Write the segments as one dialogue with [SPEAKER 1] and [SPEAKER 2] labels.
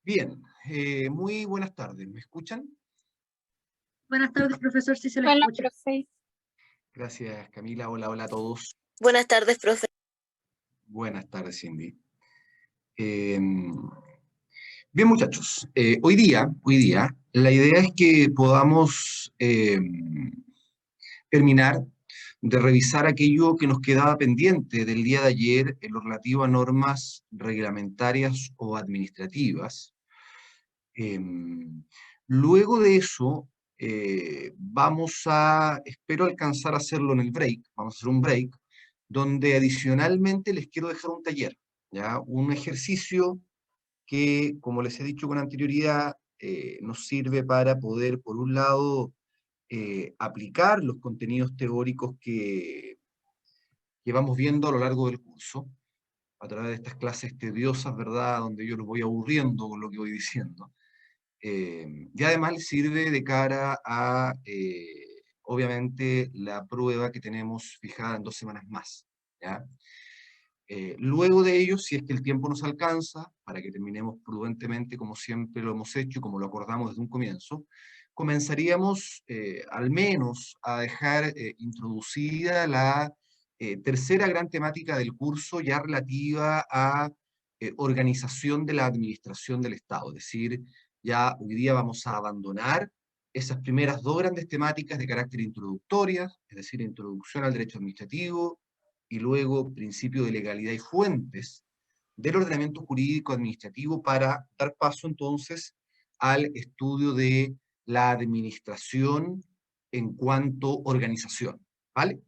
[SPEAKER 1] Bien, muy buenas tardes. ¿Me escuchan?
[SPEAKER 2] Buenas tardes, profesor, si se le
[SPEAKER 3] Hola,
[SPEAKER 2] escucha.
[SPEAKER 3] profe.
[SPEAKER 1] Gracias, Camila. Hola, hola a todos.
[SPEAKER 4] Buenas tardes, profe.
[SPEAKER 1] Buenas tardes, Cindy. Bien, muchachos, hoy día, la idea es que podamos terminar de revisar aquello que nos quedaba pendiente del día de ayer en lo relativo a normas reglamentarias o administrativas. Luego de eso, espero alcanzar a hacerlo en el break, vamos a hacer un break, donde adicionalmente les quiero dejar un taller, ¿ya? Un ejercicio que, como les he dicho con anterioridad, nos sirve para poder, por un lado, aplicar los contenidos teóricos que vamos viendo a lo largo del curso, a través de estas clases tediosas, ¿verdad?, donde yo los voy aburriendo con lo que voy diciendo. Y además les sirve de cara a, obviamente, la prueba que tenemos fijada en 2 semanas más, ¿ya? Luego de ello, si es que el tiempo nos alcanza, para que terminemos prudentemente, como siempre lo hemos hecho y como lo acordamos desde un comienzo, comenzaríamos al menos a dejar introducida la tercera gran temática del curso, ya relativa a organización de la administración del Estado. Es decir, ya hoy día vamos a abandonar esas primeras 2 grandes temáticas de carácter introductorias, es decir, introducción al derecho administrativo, y luego principio de legalidad y fuentes del ordenamiento jurídico administrativo, para dar paso entonces al estudio de la administración en cuanto a organización, ¿vale?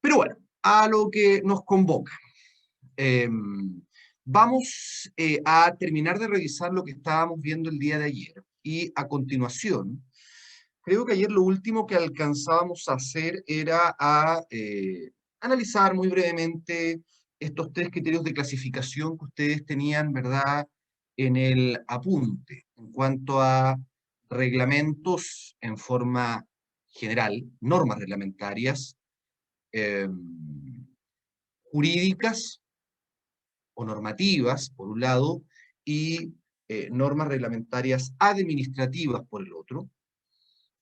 [SPEAKER 1] Pero bueno, a lo que nos convoca. Vamos a terminar de revisar lo que estábamos viendo el día de ayer, y a continuación, creo que ayer lo último que alcanzábamos a hacer era analizar muy brevemente estos 3 criterios de clasificación que ustedes tenían, ¿verdad?, en el apunte, en cuanto a reglamentos en forma general, normas reglamentarias, eh, jurídicas o normativas, por un lado, y normas reglamentarias administrativas, por el otro.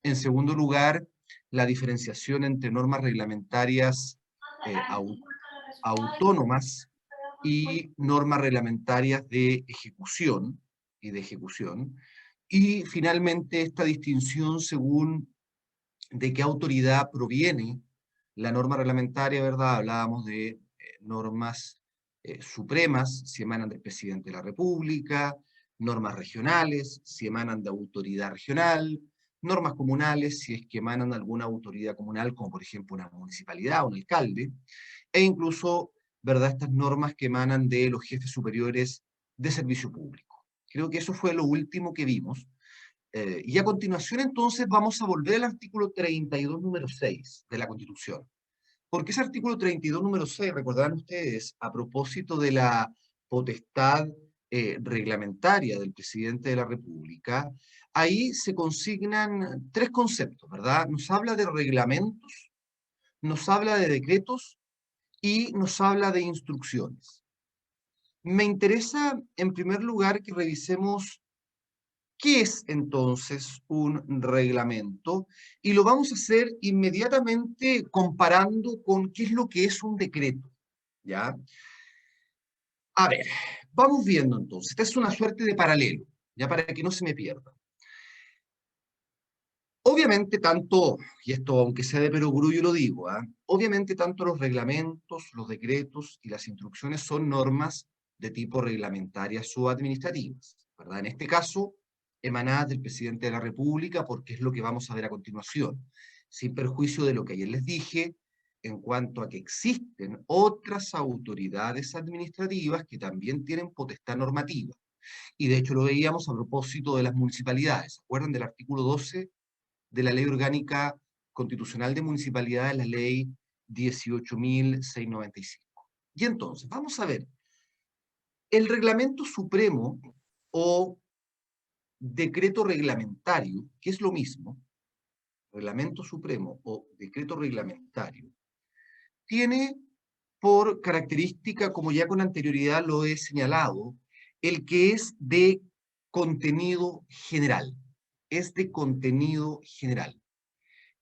[SPEAKER 1] En segundo lugar, la diferenciación entre normas reglamentarias autónomas y normas reglamentarias de ejecución y finalmente esta distinción según de qué autoridad proviene la norma reglamentaria, ¿verdad? Hablábamos de normas supremas, si emanan del presidente de la República; normas regionales, si emanan de autoridad regional; normas comunales, si es que emanan de alguna autoridad comunal, como por ejemplo una municipalidad o un alcalde; e incluso, ¿verdad?, estas normas que emanan de los jefes superiores de servicio público. Creo que eso fue lo último que vimos. Y a continuación, entonces, vamos a volver al artículo 32, número 6 de la Constitución. Porque ese artículo 32, número 6, recordarán ustedes, a propósito de la potestad reglamentaria del presidente de la República, ahí se consignan 3 conceptos, ¿verdad? Nos habla de reglamentos, nos habla de decretos y nos habla de instrucciones. Me interesa, en primer lugar, que revisemos qué es entonces un reglamento, y lo vamos a hacer inmediatamente comparando con qué es lo que es un decreto, ¿ya? A ver, vamos viendo entonces. Esta es una suerte de paralelo, ya para que no se me pierda. Obviamente tanto, y esto aunque sea de perogrullo lo digo, obviamente tanto los reglamentos, los decretos y las instrucciones son normas de tipo reglamentarias o administrativas, ¿verdad? En este caso, emanadas del presidente de la República, porque es lo que vamos a ver a continuación, sin perjuicio de lo que ayer les dije, en cuanto a que existen otras autoridades administrativas que también tienen potestad normativa. Y de hecho lo veíamos a propósito de las municipalidades. ¿Se acuerdan del artículo 12 de la Ley Orgánica Constitucional de Municipalidades, la Ley 18.695? Y entonces, vamos a ver, el Reglamento Supremo o Decreto Reglamentario, que es lo mismo, Reglamento Supremo o Decreto Reglamentario, tiene por característica, como ya con anterioridad lo he señalado, el que es de contenido general. Es de contenido general.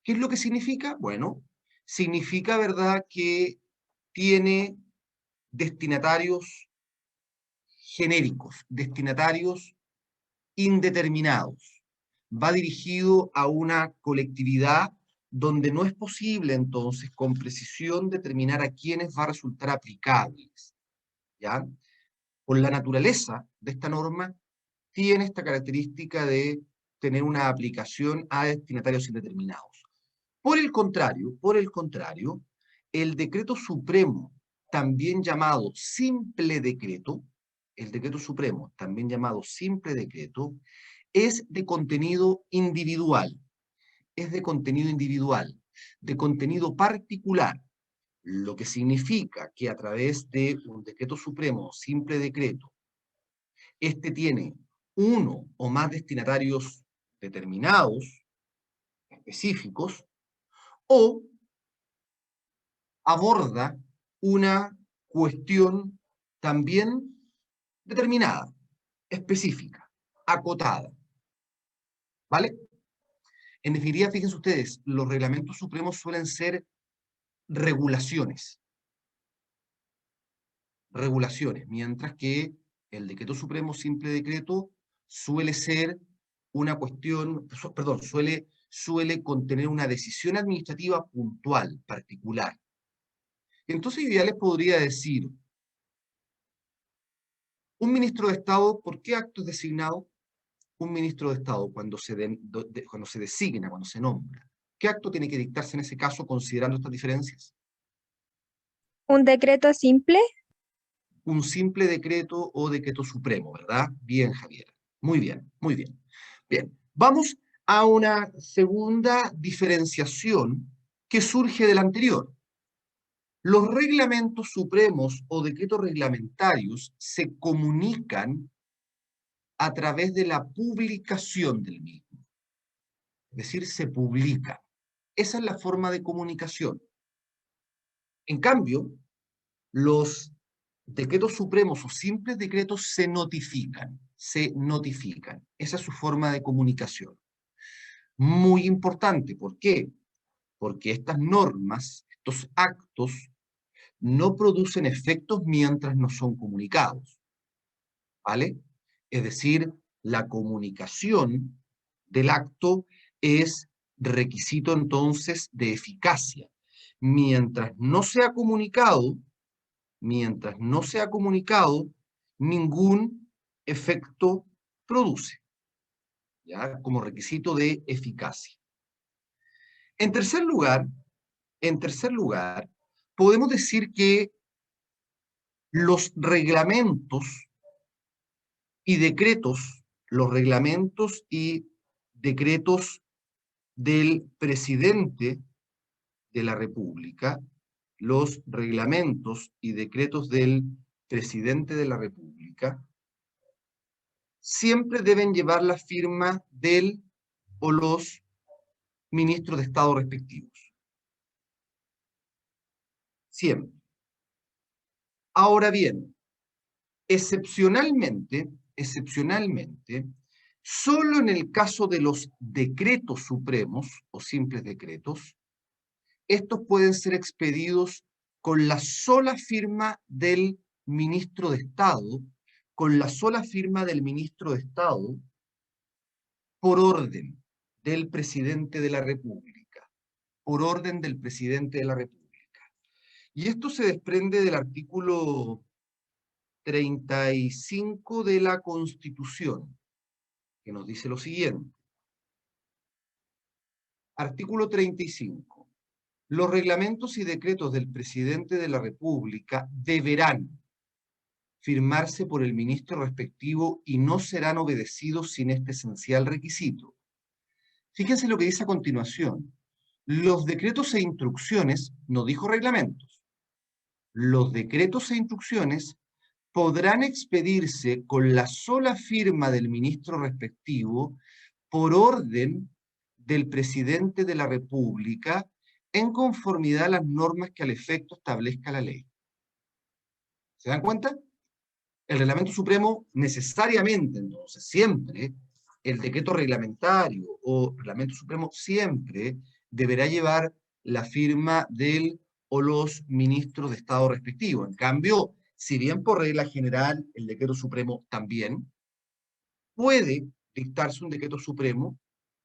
[SPEAKER 1] ¿Qué es lo que significa? Bueno, significa, ¿verdad?, que tiene destinatarios genéricos, destinatarios indeterminados. Va dirigido a una colectividad donde no es posible entonces con precisión determinar a quiénes va a resultar aplicables. ¿Ya? Por la naturaleza de esta norma, tiene esta característica de tener una aplicación a destinatarios indeterminados. Por el contrario, el decreto supremo, también llamado simple decreto, el decreto supremo, también llamado simple decreto, es de contenido individual, es de contenido individual, de contenido particular, lo que significa que a través de un decreto supremo, simple decreto, este tiene uno o más destinatarios determinados, específicos, o aborda una cuestión también determinada, específica, acotada. ¿Vale? En definitiva, fíjense ustedes, los reglamentos supremos suelen ser regulaciones, mientras que el decreto supremo, simple decreto, suele ser una cuestión, perdón, suele contener una decisión administrativa puntual, particular. Entonces yo ya les podría decir, un ministro de Estado, ¿por qué acto es designado? Un ministro de Estado, cuando cuando se designa, cuando se nombra, ¿qué acto tiene que dictarse en ese caso considerando estas diferencias?
[SPEAKER 3] ¿Un decreto simple?
[SPEAKER 1] Un simple decreto o decreto supremo, ¿verdad? Bien, Javier. Muy bien, muy bien. Bien, vamos a una segunda diferenciación que surge del anterior. Los reglamentos supremos o decretos reglamentarios se comunican a través de la publicación del mismo. Es decir, se publica. Esa es la forma de comunicación. En cambio, los decretos supremos o simples decretos se notifican. Esa es su forma de comunicación. Muy importante, ¿por qué? Porque estas normas, estos actos, no producen efectos mientras no son comunicados. ¿Vale? Es decir, la comunicación del acto es requisito entonces de eficacia. Mientras no sea comunicado, ningún efecto produce, ¿ya? Como requisito de eficacia. En tercer lugar, podemos decir que los reglamentos y decretos, los reglamentos y decretos del presidente de la República, los reglamentos y decretos del presidente de la República, siempre deben llevar la firma del o los ministros de Estado respectivos. Siempre. Ahora bien, excepcionalmente, solo en el caso de los decretos supremos o simples decretos, estos pueden ser expedidos con la sola firma del ministro de Estado, por orden del presidente de la República, Y esto se desprende del artículo 35 de la Constitución, que nos dice lo siguiente. Artículo 35. Los reglamentos y decretos del presidente de la República deberán firmarse por el ministro respectivo y no serán obedecidos sin este esencial requisito. Fíjense lo que dice a continuación. Los decretos e instrucciones, no dijo reglamentos, los decretos e instrucciones podrán expedirse con la sola firma del ministro respectivo por orden del presidente de la República en conformidad a las normas que al efecto establezca la ley. ¿Se dan cuenta? El reglamento supremo necesariamente, entonces, siempre, el decreto reglamentario o reglamento supremo siempre deberá llevar la firma del o los ministros de Estado respectivos. En cambio, si bien por regla general el decreto supremo también, puede dictarse un decreto supremo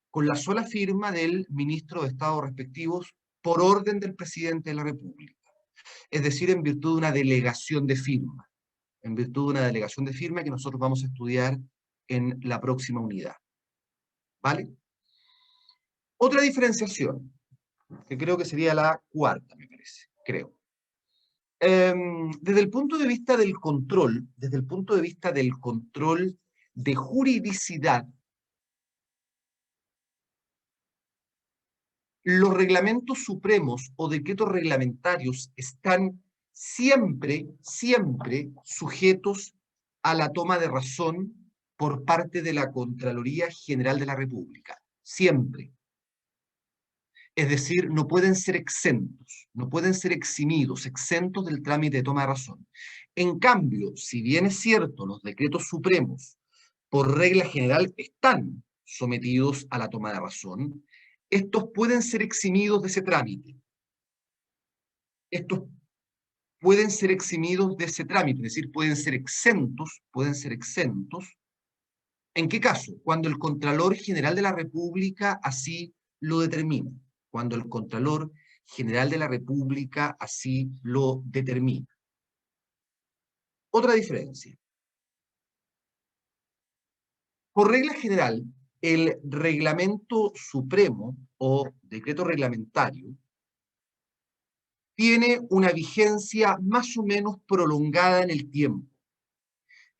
[SPEAKER 1] con la sola firma del ministro de Estado respectivos por orden del presidente de la República. Es decir, en virtud de una delegación de firma. En virtud de una delegación de firma que nosotros vamos a estudiar en la próxima unidad. ¿Vale? Otra diferenciación, que creo que sería la cuarta, me parece, creo. Desde el punto de vista del control, desde el punto de vista del control de juridicidad, los reglamentos supremos o decretos reglamentarios están siempre sujetos a la toma de razón por parte de la Contraloría General de la República. Siempre. Es decir, no pueden ser exentos, no pueden ser eximidos, exentos del trámite de toma de razón. En cambio, si bien es cierto, los decretos supremos, por regla general, están sometidos a la toma de razón, estos pueden ser eximidos de ese trámite. Estos pueden ser eximidos de ese trámite, es decir, pueden ser exentos. ¿En qué caso? Cuando el Contralor General de la República así lo determina. Cuando el Contralor General de la República así lo determina. Otra diferencia. Por regla general, el reglamento supremo o decreto reglamentario tiene una vigencia más o menos prolongada en el tiempo.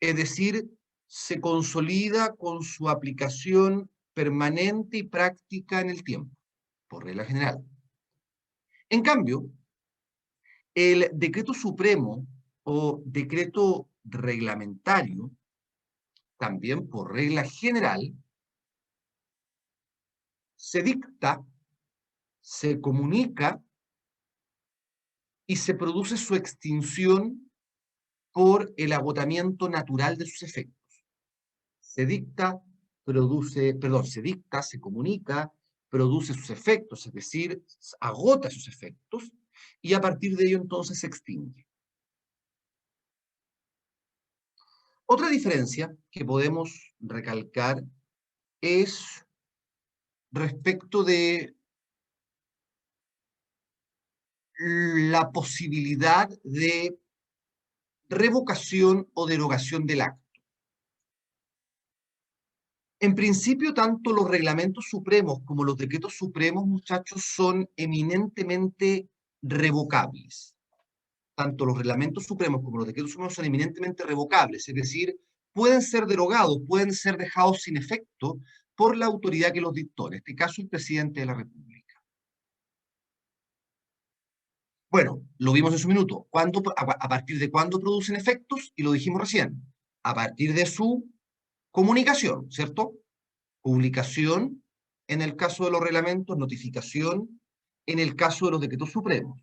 [SPEAKER 1] Es decir, se consolida con su aplicación permanente y práctica en el tiempo, por regla general. En cambio, el decreto supremo o decreto reglamentario, también por regla general, se dicta, se comunica y se produce su extinción por el agotamiento natural de sus efectos. Se dicta, se comunica, produce sus efectos, es decir, agota sus efectos, y a partir de ello entonces se extingue. Otra diferencia que podemos recalcar es respecto de la posibilidad de revocación o derogación del acto. En principio, tanto los reglamentos supremos como los decretos supremos, muchachos, son eminentemente revocables. Tanto los reglamentos supremos como los decretos supremos son eminentemente revocables, es decir, pueden ser derogados, pueden ser dejados sin efecto por la autoridad que los dictó, en este caso el presidente de la República. Bueno, lo vimos en su minuto. ¿A partir de cuándo producen efectos? Y lo dijimos recién. A partir de su comunicación, ¿cierto? Publicación en el caso de los reglamentos, notificación en el caso de los decretos supremos.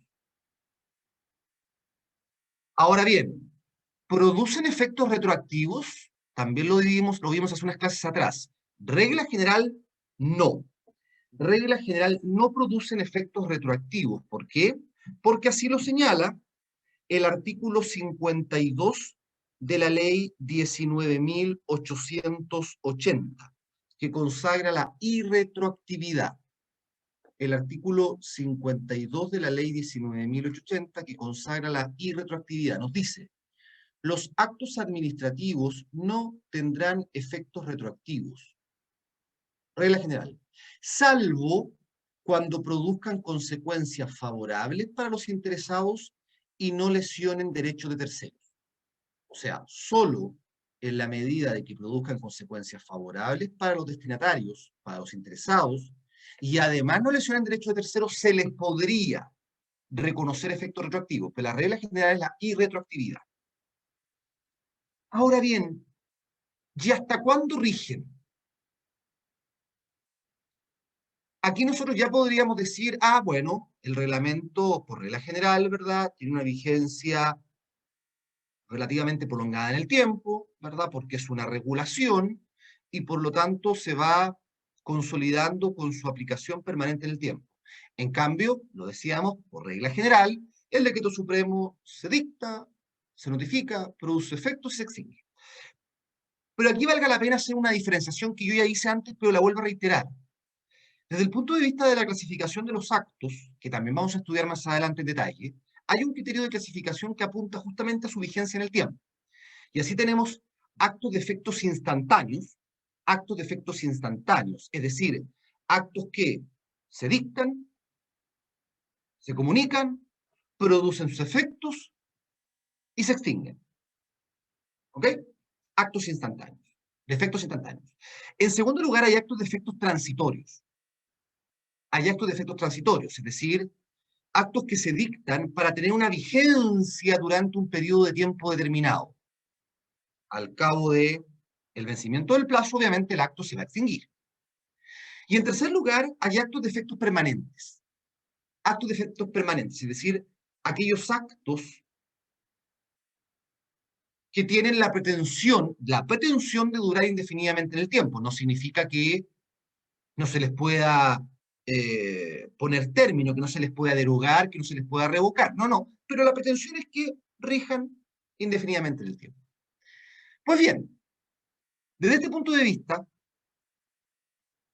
[SPEAKER 1] Ahora bien, ¿producen efectos retroactivos? También lo vimos hace unas clases atrás. Regla general, no. Regla general, no producen efectos retroactivos. ¿Por qué? Porque así lo señala el artículo 52 de la ley 19.880, que consagra la irretroactividad. El artículo 52 de la ley 19.880, que consagra la irretroactividad, nos dice: los actos administrativos no tendrán efectos retroactivos. Regla general. Salvo cuando produzcan consecuencias favorables para los interesados y no lesionen derechos de terceros. O sea, solo en la medida de que produzcan consecuencias favorables para los destinatarios, para los interesados, y además no lesionen derechos de terceros, se les podría reconocer efectos retroactivos, pero la regla general es la irretroactividad. Ahora bien, ¿y hasta cuándo rigen? Aquí nosotros ya podríamos decir, bueno, el reglamento, por regla general, ¿verdad?, tiene una vigencia relativamente prolongada en el tiempo, ¿verdad? Porque es una regulación y por lo tanto se va consolidando con su aplicación permanente en el tiempo. En cambio, lo decíamos, por regla general, el decreto supremo se dicta, se notifica, produce efectos y se extingue. Pero aquí valga la pena hacer una diferenciación que yo ya hice antes, pero la vuelvo a reiterar. Desde el punto de vista de la clasificación de los actos, que también vamos a estudiar más adelante en detalle, hay un criterio de clasificación que apunta justamente a su vigencia en el tiempo. Y así tenemos actos de efectos instantáneos, es decir, actos que se dictan, se comunican, producen sus efectos y se extinguen. ¿Ok? Actos instantáneos, de efectos instantáneos. En segundo lugar, hay actos de efectos transitorios. Hay actos de efectos transitorios, es decir, actos que se dictan para tener una vigencia durante un periodo de tiempo determinado. Al cabo del vencimiento del plazo, obviamente el acto se va a extinguir. Y en tercer lugar, hay actos de efectos permanentes. Actos de efectos permanentes, es decir, aquellos actos que tienen la pretensión de durar indefinidamente en el tiempo. No significa que no se les pueda poner término, que no se les pueda derogar, que no se les pueda revocar. No, no. Pero la pretensión es que rijan indefinidamente en el tiempo. Pues bien, desde este punto de vista,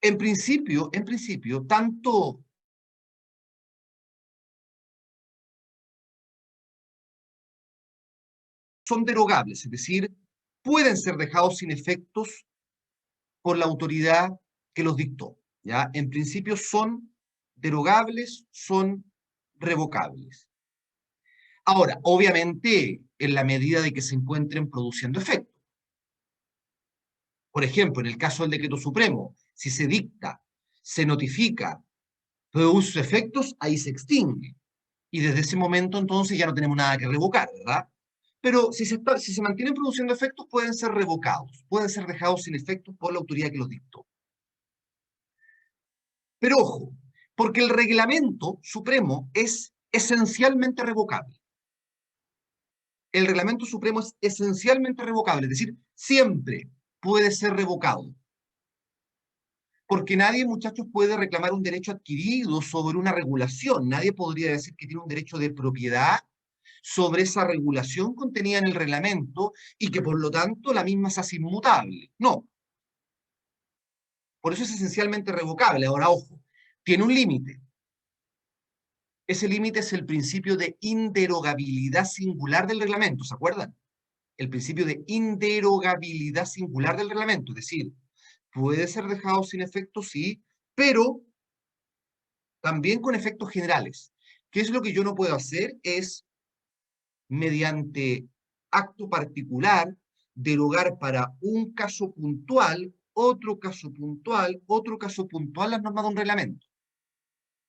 [SPEAKER 1] en principio, tanto son derogables, es decir, pueden ser dejados sin efectos por la autoridad que los dictó. ¿Ya? En principio son derogables, son revocables. Ahora, obviamente, en la medida de que se encuentren produciendo efecto. Por ejemplo, en el caso del decreto supremo, si se dicta, se notifica, produce efectos, ahí se extingue. Y desde ese momento, entonces, ya no tenemos nada que revocar, ¿verdad? Pero si se mantienen produciendo efectos, pueden ser revocados, pueden ser dejados sin efectos por la autoridad que los dictó. Pero ojo, porque el reglamento supremo es esencialmente revocable. El reglamento supremo es esencialmente revocable, es decir, siempre puede ser revocado. Porque nadie, muchachos, puede reclamar un derecho adquirido sobre una regulación. Nadie podría decir que tiene un derecho de propiedad sobre esa regulación contenida en el reglamento y que por lo tanto la misma se hace inmutable. No. Por eso es esencialmente revocable. Ahora, ojo, tiene un límite. Ese límite es el principio de inderogabilidad singular del reglamento, ¿se acuerdan? El principio de inderogabilidad singular del reglamento, es decir, puede ser dejado sin efecto, sí, pero también con efectos generales. ¿Qué es lo que yo no puedo hacer? Es, mediante acto particular, derogar para un caso puntual, otro caso puntual, otro caso puntual las normas de un reglamento.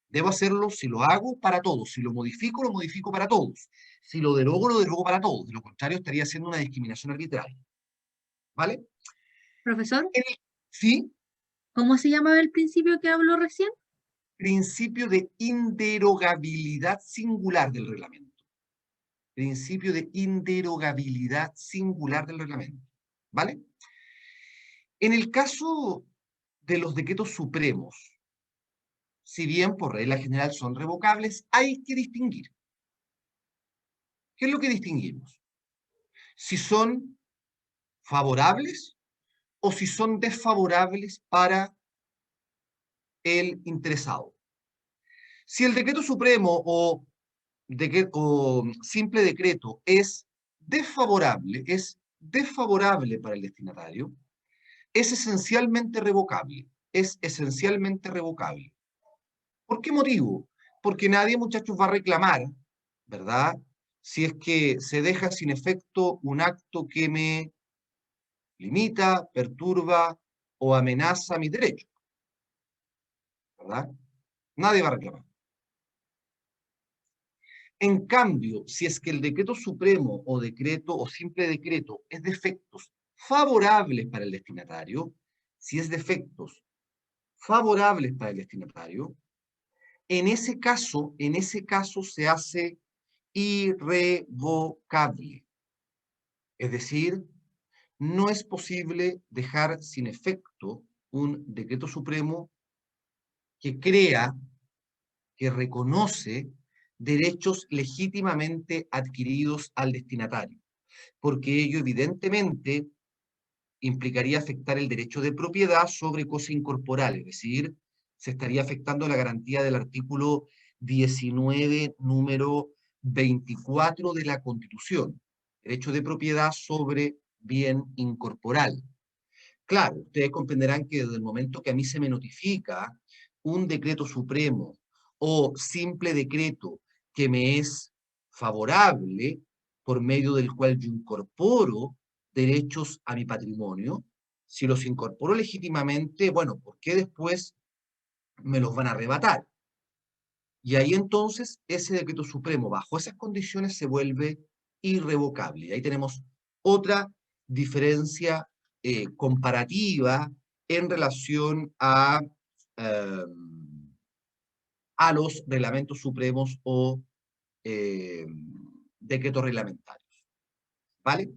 [SPEAKER 1] Debo hacerlo, si lo hago, para todos. Si lo modifico para todos. Si lo derogo para todos. De lo contrario, estaría haciendo una discriminación arbitraria. ¿Vale?
[SPEAKER 2] Profesor,
[SPEAKER 1] Sí,
[SPEAKER 2] ¿cómo se llamaba el principio que habló recién?
[SPEAKER 1] principio de inderogabilidad singular del reglamento. Principio de inderogabilidad singular del reglamento. ¿Vale? En el caso de los decretos supremos, si bien por regla general son revocables, hay que distinguir. ¿Qué es lo que distinguimos? Si son favorables o si son desfavorables para el interesado. Si el decreto supremo o simple decreto es desfavorable para el destinatario, es esencialmente revocable. Es esencialmente revocable. ¿Por qué motivo? Porque nadie, muchachos, va a reclamar, ¿verdad? Si es que se deja sin efecto un acto que me limita, perturba o amenaza mis derechos, ¿verdad? Nadie va a reclamar. En cambio, si es que el decreto supremo o decreto o simple decreto es de efectos favorables para el destinatario, si es de efectos favorables para el destinatario, en ese caso se hace irrevocable. Es decir, no es posible dejar sin efecto un decreto supremo que crea, que reconoce derechos legítimamente adquiridos al destinatario, porque ello evidentemente implicaría afectar el derecho de propiedad sobre cosa incorporal, es decir, se estaría afectando la garantía del artículo 19, número 24 de la Constitución, derecho de propiedad sobre bien incorporal. Claro, ustedes comprenderán que desde el momento que a mí se me notifica un decreto supremo o simple decreto que me es favorable, por medio del cual yo incorporo derechos a mi patrimonio, si los incorporo legítimamente, bueno, ¿por qué después me los van a arrebatar? Y ahí entonces ese decreto supremo, bajo esas condiciones, se vuelve irrevocable. Y ahí tenemos otra diferencia comparativa en relación eh, a los reglamentos supremos o eh, decretos reglamentarios. ¿Vale?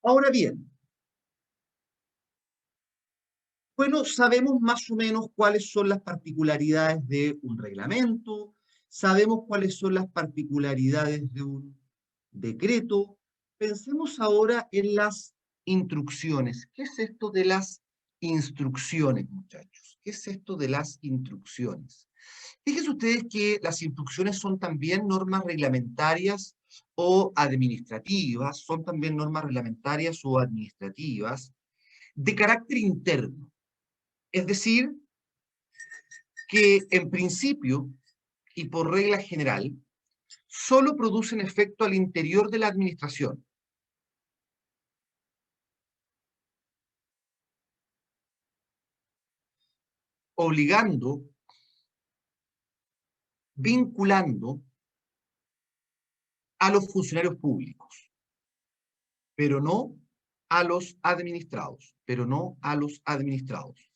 [SPEAKER 1] Ahora bien, bueno, sabemos más o menos cuáles son las particularidades de un reglamento, sabemos cuáles son las particularidades de un decreto. Pensemos ahora en las instrucciones. ¿Qué es esto de las instrucciones, muchachos? ¿Qué es esto de las instrucciones? Fíjense ustedes que las instrucciones son también normas reglamentarias o administrativas, son también normas reglamentarias o administrativas de carácter interno. Es decir, que en principio y por regla general, solo producen efecto al interior de la administración. Obligando, vinculando a los funcionarios públicos, pero no a los administrados, pero no a los administrados.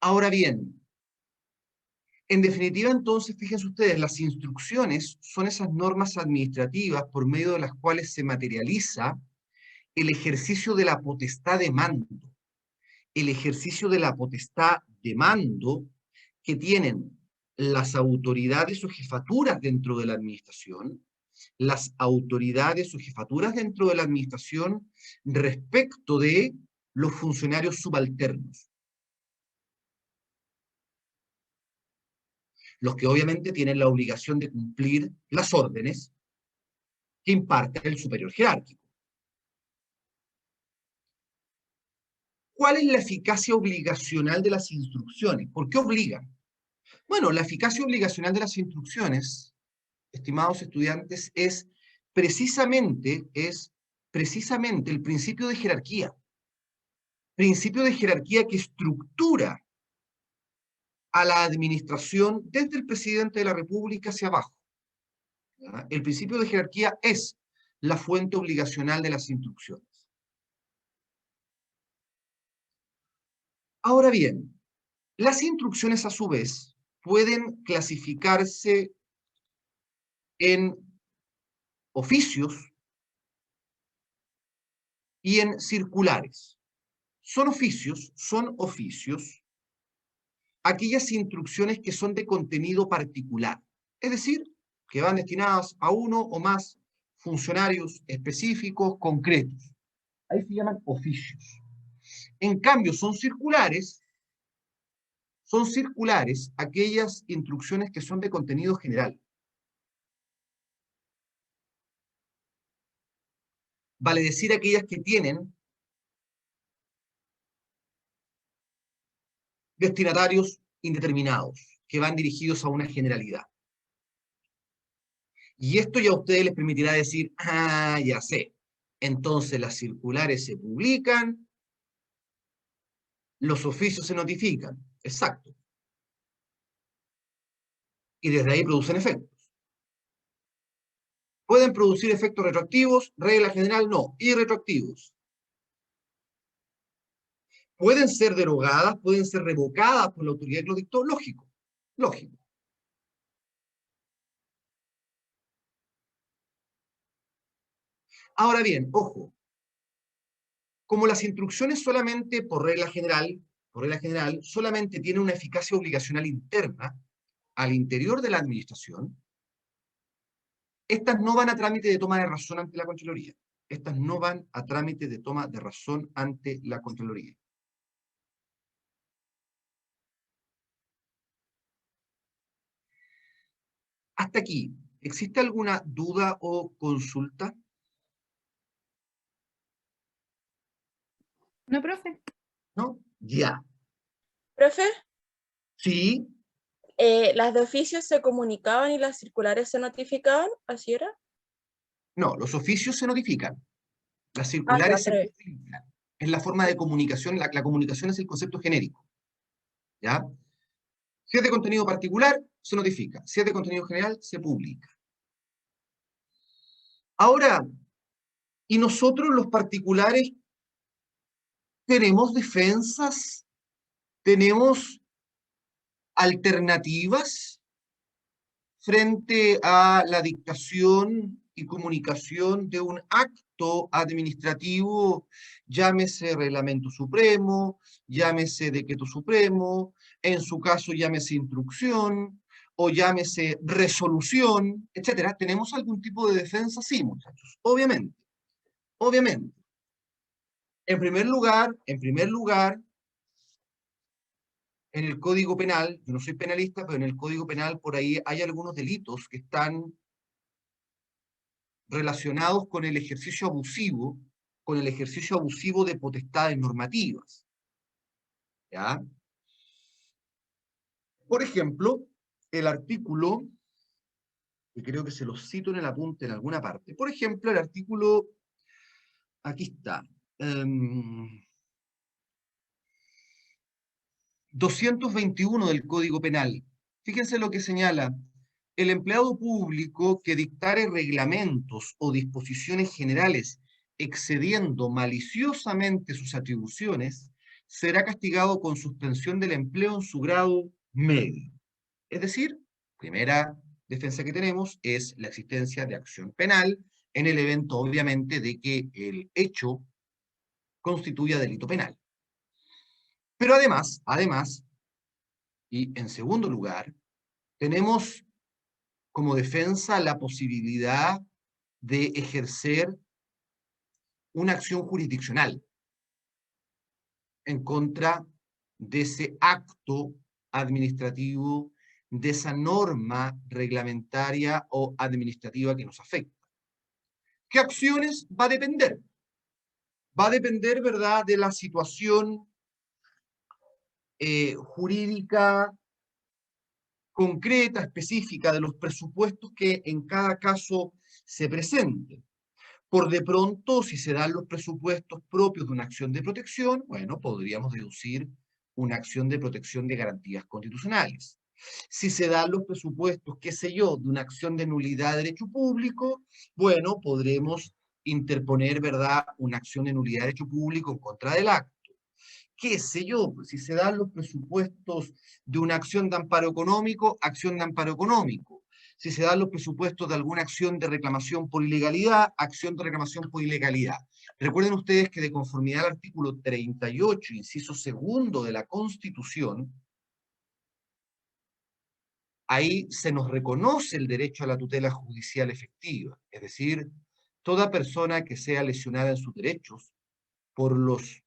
[SPEAKER 1] Ahora bien, en definitiva, entonces, fíjense ustedes, las instrucciones son esas normas administrativas por medio de las cuales se materializa el ejercicio de la potestad de mando, el ejercicio de la potestad de mando que tienen las autoridades o jefaturas dentro de la administración, las autoridades o jefaturas dentro de la administración respecto de los funcionarios subalternos, los que obviamente tienen la obligación de cumplir las órdenes que imparte el superior jerárquico. ¿Cuál es la eficacia obligacional de las instrucciones? ¿Por qué obligan? Bueno, la eficacia obligacional de las instrucciones, estimados estudiantes, es precisamente el principio de jerarquía que estructura a la administración desde el presidente de la República hacia abajo. ¿Ya? El principio de jerarquía es la fuente obligacional de las instrucciones. Ahora bien, las instrucciones a su vez pueden clasificarse en oficios y en circulares. Son oficios aquellas instrucciones que son de contenido particular, es decir, que van destinadas a uno o más funcionarios específicos, concretos. Ahí se llaman oficios. En cambio, son circulares aquellas instrucciones que son de contenido general. Vale decir aquellas que tienen destinatarios indeterminados, que van dirigidos a una generalidad. Y esto ya a ustedes les permitirá decir, ah, ya sé. Entonces las circulares se publican, los oficios se notifican. Exacto. Y desde ahí producen efectos. ¿Pueden producir efectos retroactivos? Regla general, no. Y retroactivos. ¿Pueden ser derogadas? ¿Pueden ser revocadas por la autoridad que lo dictó? Lógico. Lógico. Ahora bien, ojo, como las instrucciones solamente, por regla general, solamente tienen una eficacia obligacional interna al interior de la administración, estas no van a trámite de toma de razón ante la Contraloría. Estas no van a trámite de toma de razón ante la Contraloría. Hasta aquí, ¿existe alguna duda o consulta?
[SPEAKER 2] No, profe.
[SPEAKER 1] ¿No? Ya.
[SPEAKER 4] Profe,
[SPEAKER 1] Sí,
[SPEAKER 4] ¿las de oficio se comunicaban y las circulares se notificaban? ¿Así era?
[SPEAKER 1] no, los oficios se notifican, las
[SPEAKER 4] Ah, ya,
[SPEAKER 1] circulares
[SPEAKER 4] al
[SPEAKER 1] se
[SPEAKER 4] revés.
[SPEAKER 1] publican. Es la forma de comunicación, la comunicación es el concepto genérico. ¿Ya? Si es de contenido particular, se notifica. Si es de contenido general, se publica. Ahora, ¿y nosotros los particulares tenemos defensas? ¿Tenemos alternativas frente a la dictación y comunicación de un acto administrativo, llámese reglamento supremo, llámese decreto supremo, en su caso llámese instrucción, o llámese resolución, etcétera? ¿Tenemos algún tipo de defensa? Sí, muchachos, obviamente, obviamente. En primer lugar, en el Código Penal, yo no soy penalista, pero en el Código Penal por ahí hay algunos delitos que están relacionados con el ejercicio abusivo de potestades normativas. ¿Ya? Por ejemplo, el artículo, y creo que se lo cito en el apunte en alguna parte, por ejemplo, el artículo, aquí está, 221 del Código Penal. Fíjense lo que señala. El empleado público que dictare reglamentos o disposiciones generales excediendo maliciosamente sus atribuciones, será castigado con suspensión del empleo en su grado medio. Es decir, primera defensa que tenemos es la existencia de acción penal en el evento, obviamente, de que el hecho constituya delito penal. Pero además, y en segundo lugar, tenemos como defensa la posibilidad de ejercer una acción jurisdiccional en contra de ese acto administrativo, de esa norma reglamentaria o administrativa que nos afecta. ¿Qué acciones? Va a depender. Va a depender, ¿verdad?, de la situación jurídica concreta, específica, de los presupuestos que en cada caso se presenten. Por de pronto, si se dan los presupuestos propios de una acción de protección, bueno, podríamos deducir una acción de protección de garantías constitucionales. Si se dan los presupuestos, qué sé yo, de una acción de nulidad de derecho público, bueno, podremos interponer, ¿verdad?, una acción de nulidad de derecho público en contra del acto. Qué sé yo, pues, si se dan los presupuestos de una acción de amparo económico, acción de amparo económico. Si se dan los presupuestos de alguna acción de reclamación por ilegalidad, acción de reclamación por ilegalidad. Recuerden ustedes que de conformidad al artículo 38, inciso segundo de la Constitución, ahí se nos reconoce el derecho a la tutela judicial efectiva. Es decir, toda persona que sea lesionada en sus derechos por los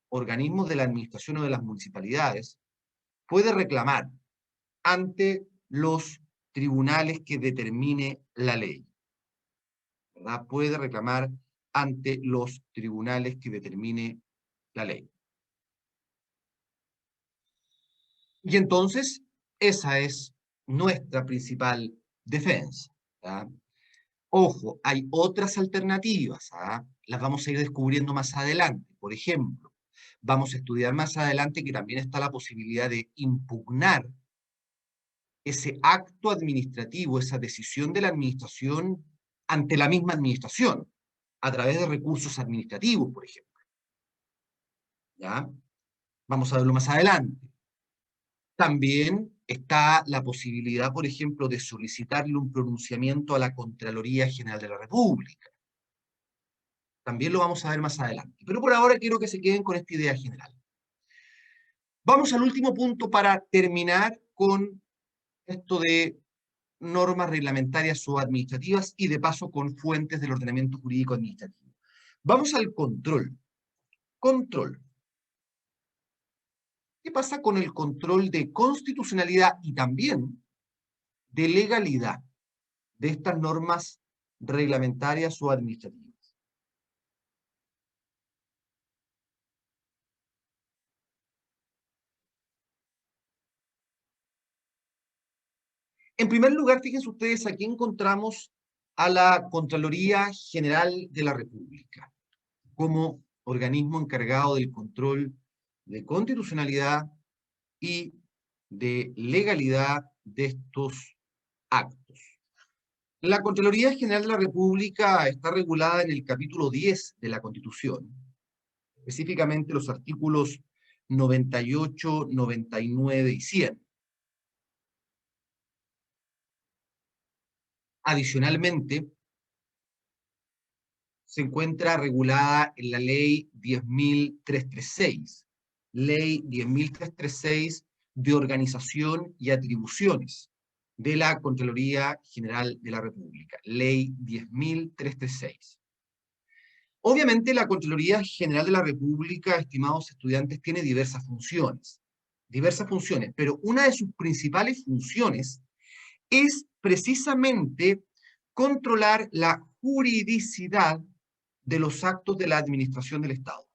[SPEAKER 1] organismos de la administración o de las municipalidades puede reclamar ante los tribunales que determine la ley, ¿verdad? Puede reclamar ante los tribunales que determine la ley. Y entonces, esa es nuestra principal defensa. ¿Ya? Ojo, hay otras alternativas, ¿ah? Las vamos a ir descubriendo más adelante. Por ejemplo, vamos a estudiar más adelante que también está la posibilidad de impugnar ese acto administrativo, esa decisión de la administración ante la misma administración, a través de recursos administrativos, por ejemplo. ¿Ya? Vamos a verlo más adelante. También está la posibilidad, por ejemplo, de solicitarle un pronunciamiento a la Contraloría General de la República. También lo vamos a ver más adelante. Pero por ahora quiero que se queden con esta idea general. Vamos al último punto para terminar con esto de normas reglamentarias o administrativas y de paso con fuentes del ordenamiento jurídico administrativo. Vamos al control. Control. ¿Qué pasa con el control de constitucionalidad y también de legalidad de estas normas reglamentarias o administrativas? En primer lugar, fíjense ustedes, aquí encontramos a la Contraloría General de la República como organismo encargado del control de constitucionalidad y de legalidad de estos actos. La Contraloría General de la República está regulada en el capítulo 10 de la Constitución, específicamente los artículos 98, 99 y 100. Adicionalmente, se encuentra regulada en la Ley 10.336, Ley 10.336 de organización y atribuciones de la Contraloría General de la República, Ley 10.336. Obviamente la Contraloría General de la República, estimados estudiantes, tiene diversas funciones, pero una de sus principales funciones es precisamente controlar la juridicidad de los actos de la administración del Estado.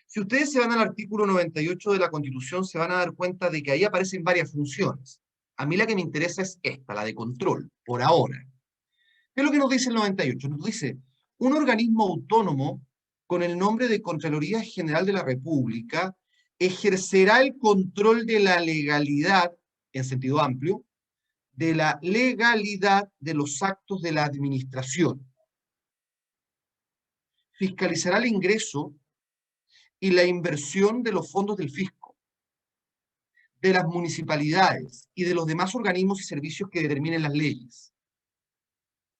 [SPEAKER 1] Si ustedes se van al artículo 98 de la Constitución, se van a dar cuenta de que ahí aparecen varias funciones. A mí la que me interesa es esta, la de control, por ahora. ¿Qué es lo que nos dice el 98? Nos dice, un organismo autónomo con el nombre de Contraloría General de la República ejercerá el control de la legalidad, en sentido amplio, de la legalidad de los actos de la administración. Fiscalizará el ingreso y la inversión de los fondos del fisco, de las municipalidades y de los demás organismos y servicios que determinen las leyes.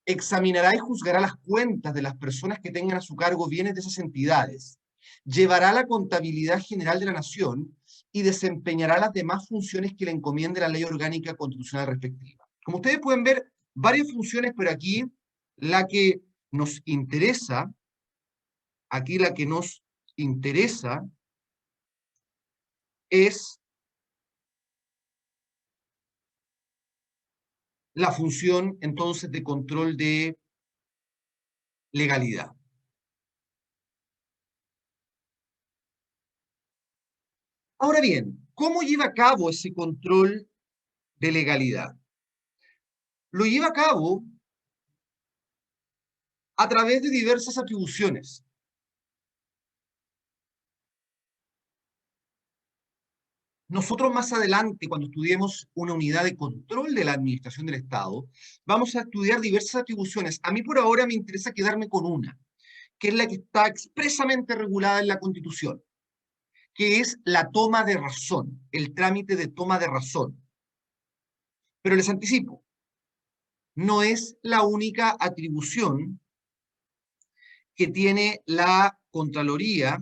[SPEAKER 1] Examinará y juzgará las cuentas de las personas que tengan a su cargo bienes de esas entidades. Llevará la contabilidad general de la nación y desempeñará las demás funciones que le encomiende la ley orgánica constitucional respectiva. Como ustedes pueden ver, varias funciones, pero aquí la que nos interesa, es la función, entonces, de control de legalidad. Ahora bien, ¿cómo lleva a cabo ese control de legalidad? Lo lleva a cabo a través de diversas atribuciones. Nosotros más adelante, cuando estudiemos una unidad de control de la administración del Estado, vamos a estudiar diversas atribuciones. A mí por ahora me interesa quedarme con una, que es la que está expresamente regulada en la Constitución, que es la toma de razón, el trámite de toma de razón. Pero les anticipo, no es la única atribución que tiene la Contraloría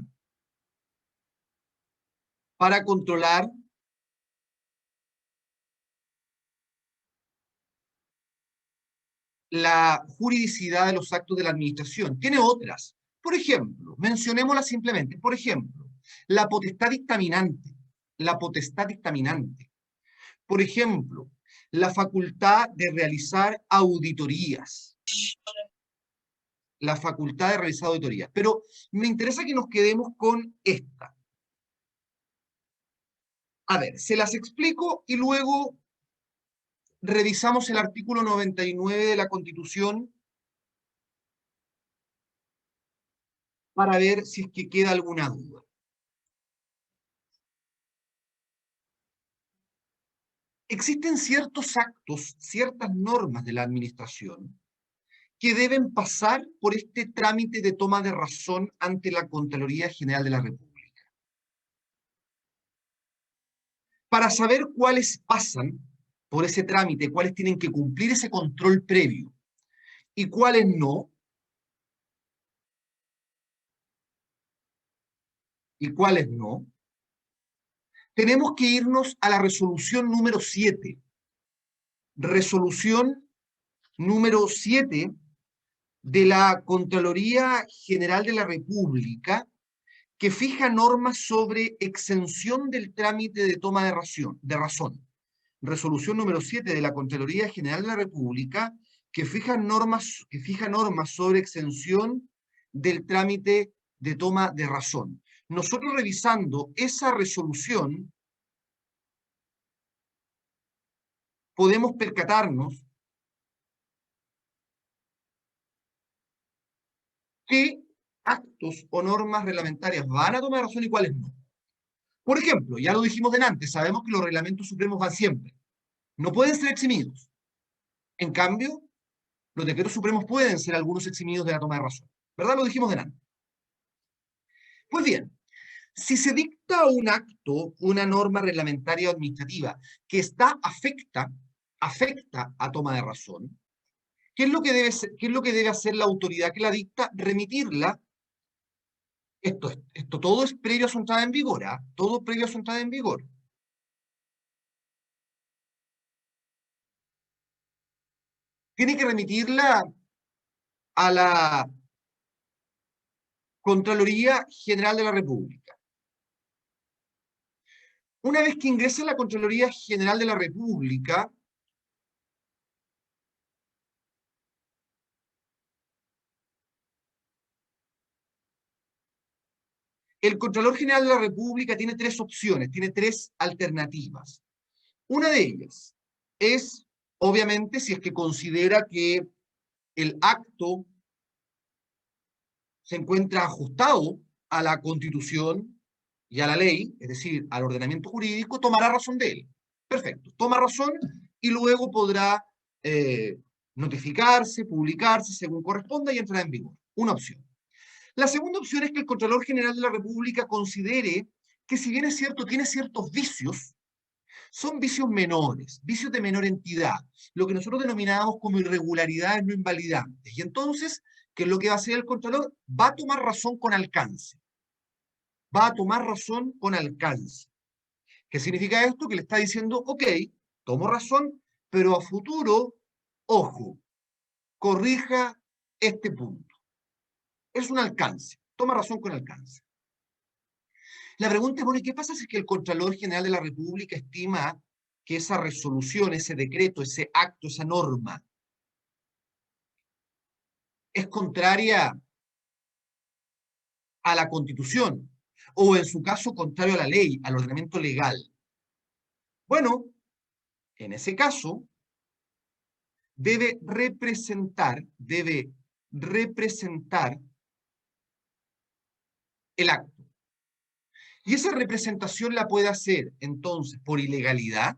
[SPEAKER 1] para controlar la juridicidad de los actos de la administración. Tiene otras. Por ejemplo, mencionémoslas simplemente. Por ejemplo, la potestad dictaminante. La potestad dictaminante. Por ejemplo, la facultad de realizar auditorías. La facultad de realizar auditorías. Pero me interesa que nos quedemos con esta. A ver, se las explico y luego revisamos el artículo 99 de la Constitución para ver si es que queda alguna duda. Existen ciertos actos, ciertas normas de la administración que deben pasar por este trámite de toma de razón ante la Contraloría General de la República. Para saber cuáles pasan por ese trámite, cuáles tienen que cumplir ese control previo y cuáles no, y cuáles no, tenemos que irnos a la resolución número 7. Resolución número 7 de la Contraloría General de la República, que fija normas sobre exención del trámite de toma de razón. Resolución número 7 de la Contraloría General de la República, que fija normas sobre exención del trámite de toma de razón. Nosotros, revisando esa resolución, podemos percatarnos qué actos o normas reglamentarias van a tomar razón y cuáles no. Por ejemplo, ya lo dijimos delante, sabemos que los reglamentos supremos van siempre. No pueden ser eximidos. En cambio, los decretos supremos pueden ser algunos eximidos de la toma de razón. ¿Verdad? Lo dijimos delante. Pues bien, si se dicta un acto, una norma reglamentaria o administrativa que afecta a toma de razón, ¿qué es lo que debe hacer la autoridad que la dicta? Remitirla. Esto todo es previo a su entrada en vigor, ¿eh? Todo previo a su entrada en vigor. Tiene que remitirla a la Contraloría General de la República. Una vez que ingresa a la Contraloría General de la República, el Contralor General de la República tiene tres opciones, tiene tres alternativas. Una de ellas es, obviamente, si es que considera que el acto se encuentra ajustado a la Constitución y a la ley, es decir, al ordenamiento jurídico, tomará razón de él. Perfecto, toma razón y luego podrá notificarse, publicarse según corresponda y entrará en vigor. Una opción. La segunda opción es que el Contralor General de la República considere que, si bien es cierto, tiene ciertos vicios, son vicios menores, vicios de menor entidad, lo que nosotros denominamos como irregularidades no invalidantes. Y entonces, ¿qué es lo que va a hacer el Contralor? Va a tomar razón con alcance. Va a tomar razón con alcance. ¿Qué significa esto? Que le está diciendo, ok, tomo razón, pero a futuro, ojo, corrija este punto. Es un alcance, toma razón con alcance. La pregunta es, bueno, ¿y qué pasa si es que el Contralor General de la República estima que esa resolución, ese decreto, ese acto, esa norma, es contraria a la Constitución, o en su caso contrario a la ley, al ordenamiento legal? Bueno, en ese caso, debe representar el acto. Y esa representación la puede hacer, entonces, por ilegalidad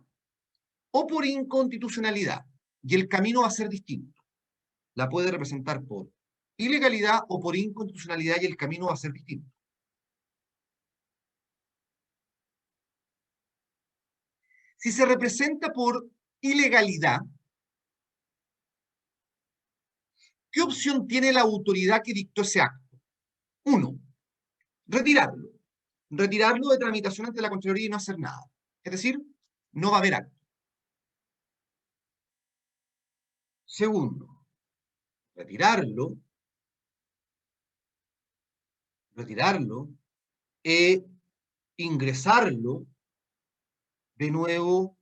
[SPEAKER 1] o por inconstitucionalidad. Y el camino va a ser distinto. La puede representar por ilegalidad o por inconstitucionalidad y el camino va a ser distinto. Si se representa por ilegalidad, ¿qué opción tiene la autoridad que dictó ese acto? Uno, retirarlo. Retirarlo de tramitación ante la Contraloría y no hacer nada. Es decir, no va a haber acto. Segundo, retirarlo e ingresarlo de nuevo,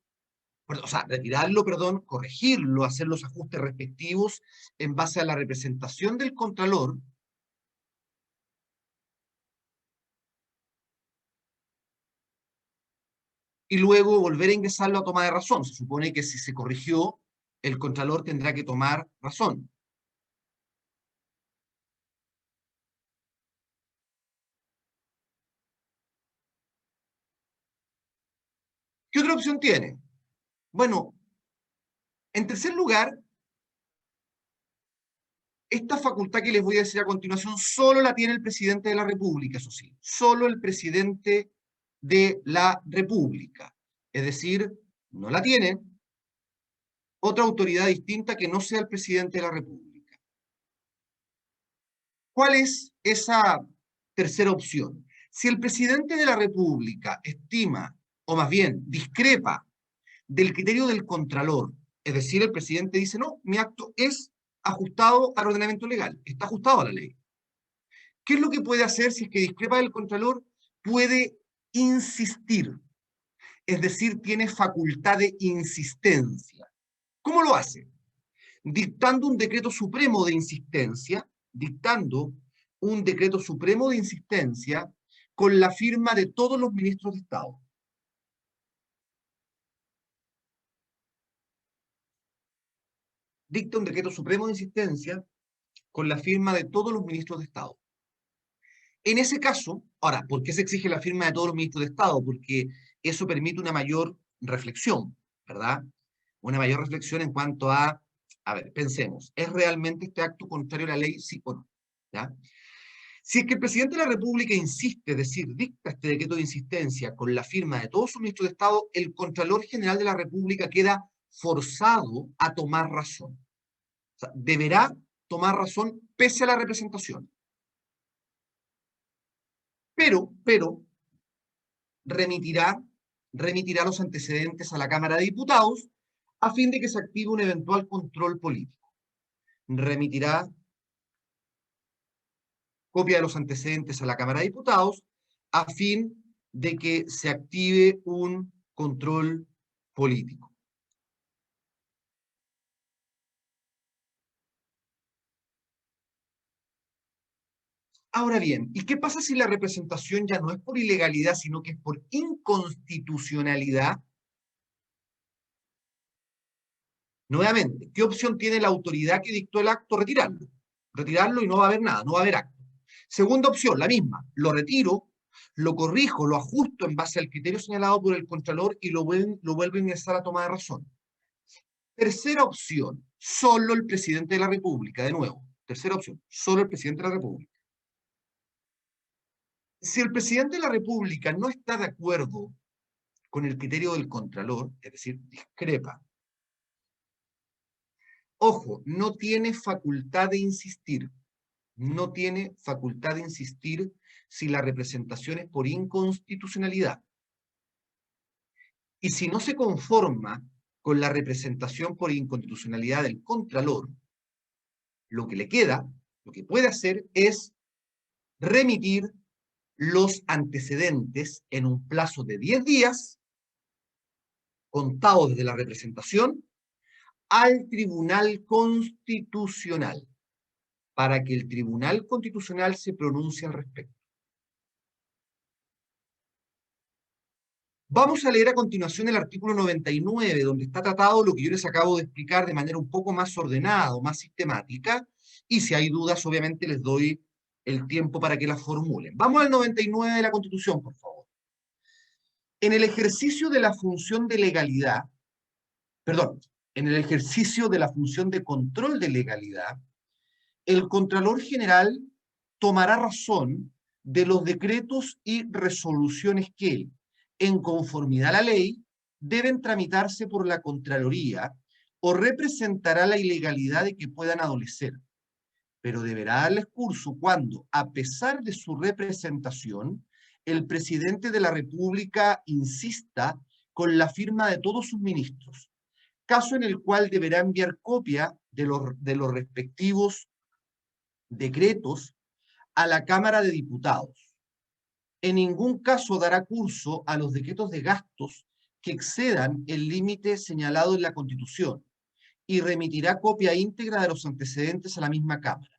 [SPEAKER 1] o sea, retirarlo, perdón, corregirlo, hacer los ajustes respectivos en base a la representación del Contralor, y luego volver a ingresarlo a toma de razón. Se supone que si se corrigió, el Contralor tendrá que tomar razón. ¿Qué otra opción tiene? Bueno, en tercer lugar, esta facultad que les voy a decir a continuación solo la tiene el presidente de la República, eso sí, solo el presidente de la República. Es decir, no la tiene otra autoridad distinta que no sea el presidente de la República. ¿Cuál es esa tercera opción? Si el presidente de la República estima, o más bien discrepa, del criterio del Contralor, es decir, el presidente dice, no, mi acto es ajustado al ordenamiento legal, está ajustado a la ley. ¿Qué es lo que puede hacer si es que discrepa del Contralor? Puede insistir, es decir, tiene facultad de insistencia. ¿Cómo lo hace? Dictando un decreto supremo de insistencia, dictando un decreto supremo de insistencia con la firma de todos los ministros de Estado. Dicta un decreto supremo de insistencia con la firma de todos los ministros de Estado. En ese caso, ahora, ¿por qué se exige la firma de todos los ministros de Estado? Porque eso permite una mayor reflexión, ¿verdad? Una mayor reflexión en cuanto a ver, pensemos, ¿es realmente este acto contrario a la ley, sí o no? ¿Ya? Si es que el presidente de la República insiste, es decir, dicta este decreto de insistencia con la firma de todos sus ministros de Estado, el Contralor General de la República queda forzado a tomar razón. O sea, deberá tomar razón pese a la representación. Pero remitirá los antecedentes a la Cámara de Diputados a fin de que se active un eventual control político. Remitirá copia de los antecedentes a la Cámara de Diputados a fin de que se active un control político. Ahora bien, ¿y qué pasa si la representación ya no es por ilegalidad, sino que es por inconstitucionalidad? Nuevamente, ¿qué opción tiene la autoridad que dictó el acto? Retirarlo. Retirarlo y no va a haber nada, no va a haber acto. Segunda opción, la misma, lo retiro, lo corrijo, lo ajusto en base al criterio señalado por el Contralor y lo vuelvo a ingresar a toma de razón. Tercera opción, solo el presidente de la República, de nuevo. Tercera opción, solo el presidente de la República. Si el presidente de la República no está de acuerdo con el criterio del Contralor, es decir, discrepa, ojo, no tiene facultad de insistir, no tiene facultad de insistir si la representación es por inconstitucionalidad. Y si no se conforma con la representación por inconstitucionalidad del Contralor, lo que le queda, lo que puede hacer es remitir los antecedentes en un plazo de 10 días, contados desde la representación, al Tribunal Constitucional, para que el Tribunal Constitucional se pronuncie al respecto. Vamos a leer a continuación el artículo 99, donde está tratado lo que yo les acabo de explicar de manera un poco más ordenada o más sistemática, y si hay dudas, obviamente les doy el tiempo para que las formulen. Vamos al 99 de la Constitución, por favor. En el ejercicio de la función de legalidad, perdón, en el ejercicio de la función de control de legalidad, el Contralor General tomará razón de los decretos y resoluciones que, en conformidad a la ley, deben tramitarse por la Contraloría o representará la ilegalidad de que puedan adolecer, pero deberá darles curso cuando, a pesar de su representación, el presidente de la República insista con la firma de todos sus ministros, caso en el cual deberá enviar copia de los respectivos decretos a la Cámara de Diputados. En ningún caso dará curso a los decretos de gastos que excedan el límite señalado en la Constitución y remitirá copia íntegra de los antecedentes a la misma Cámara.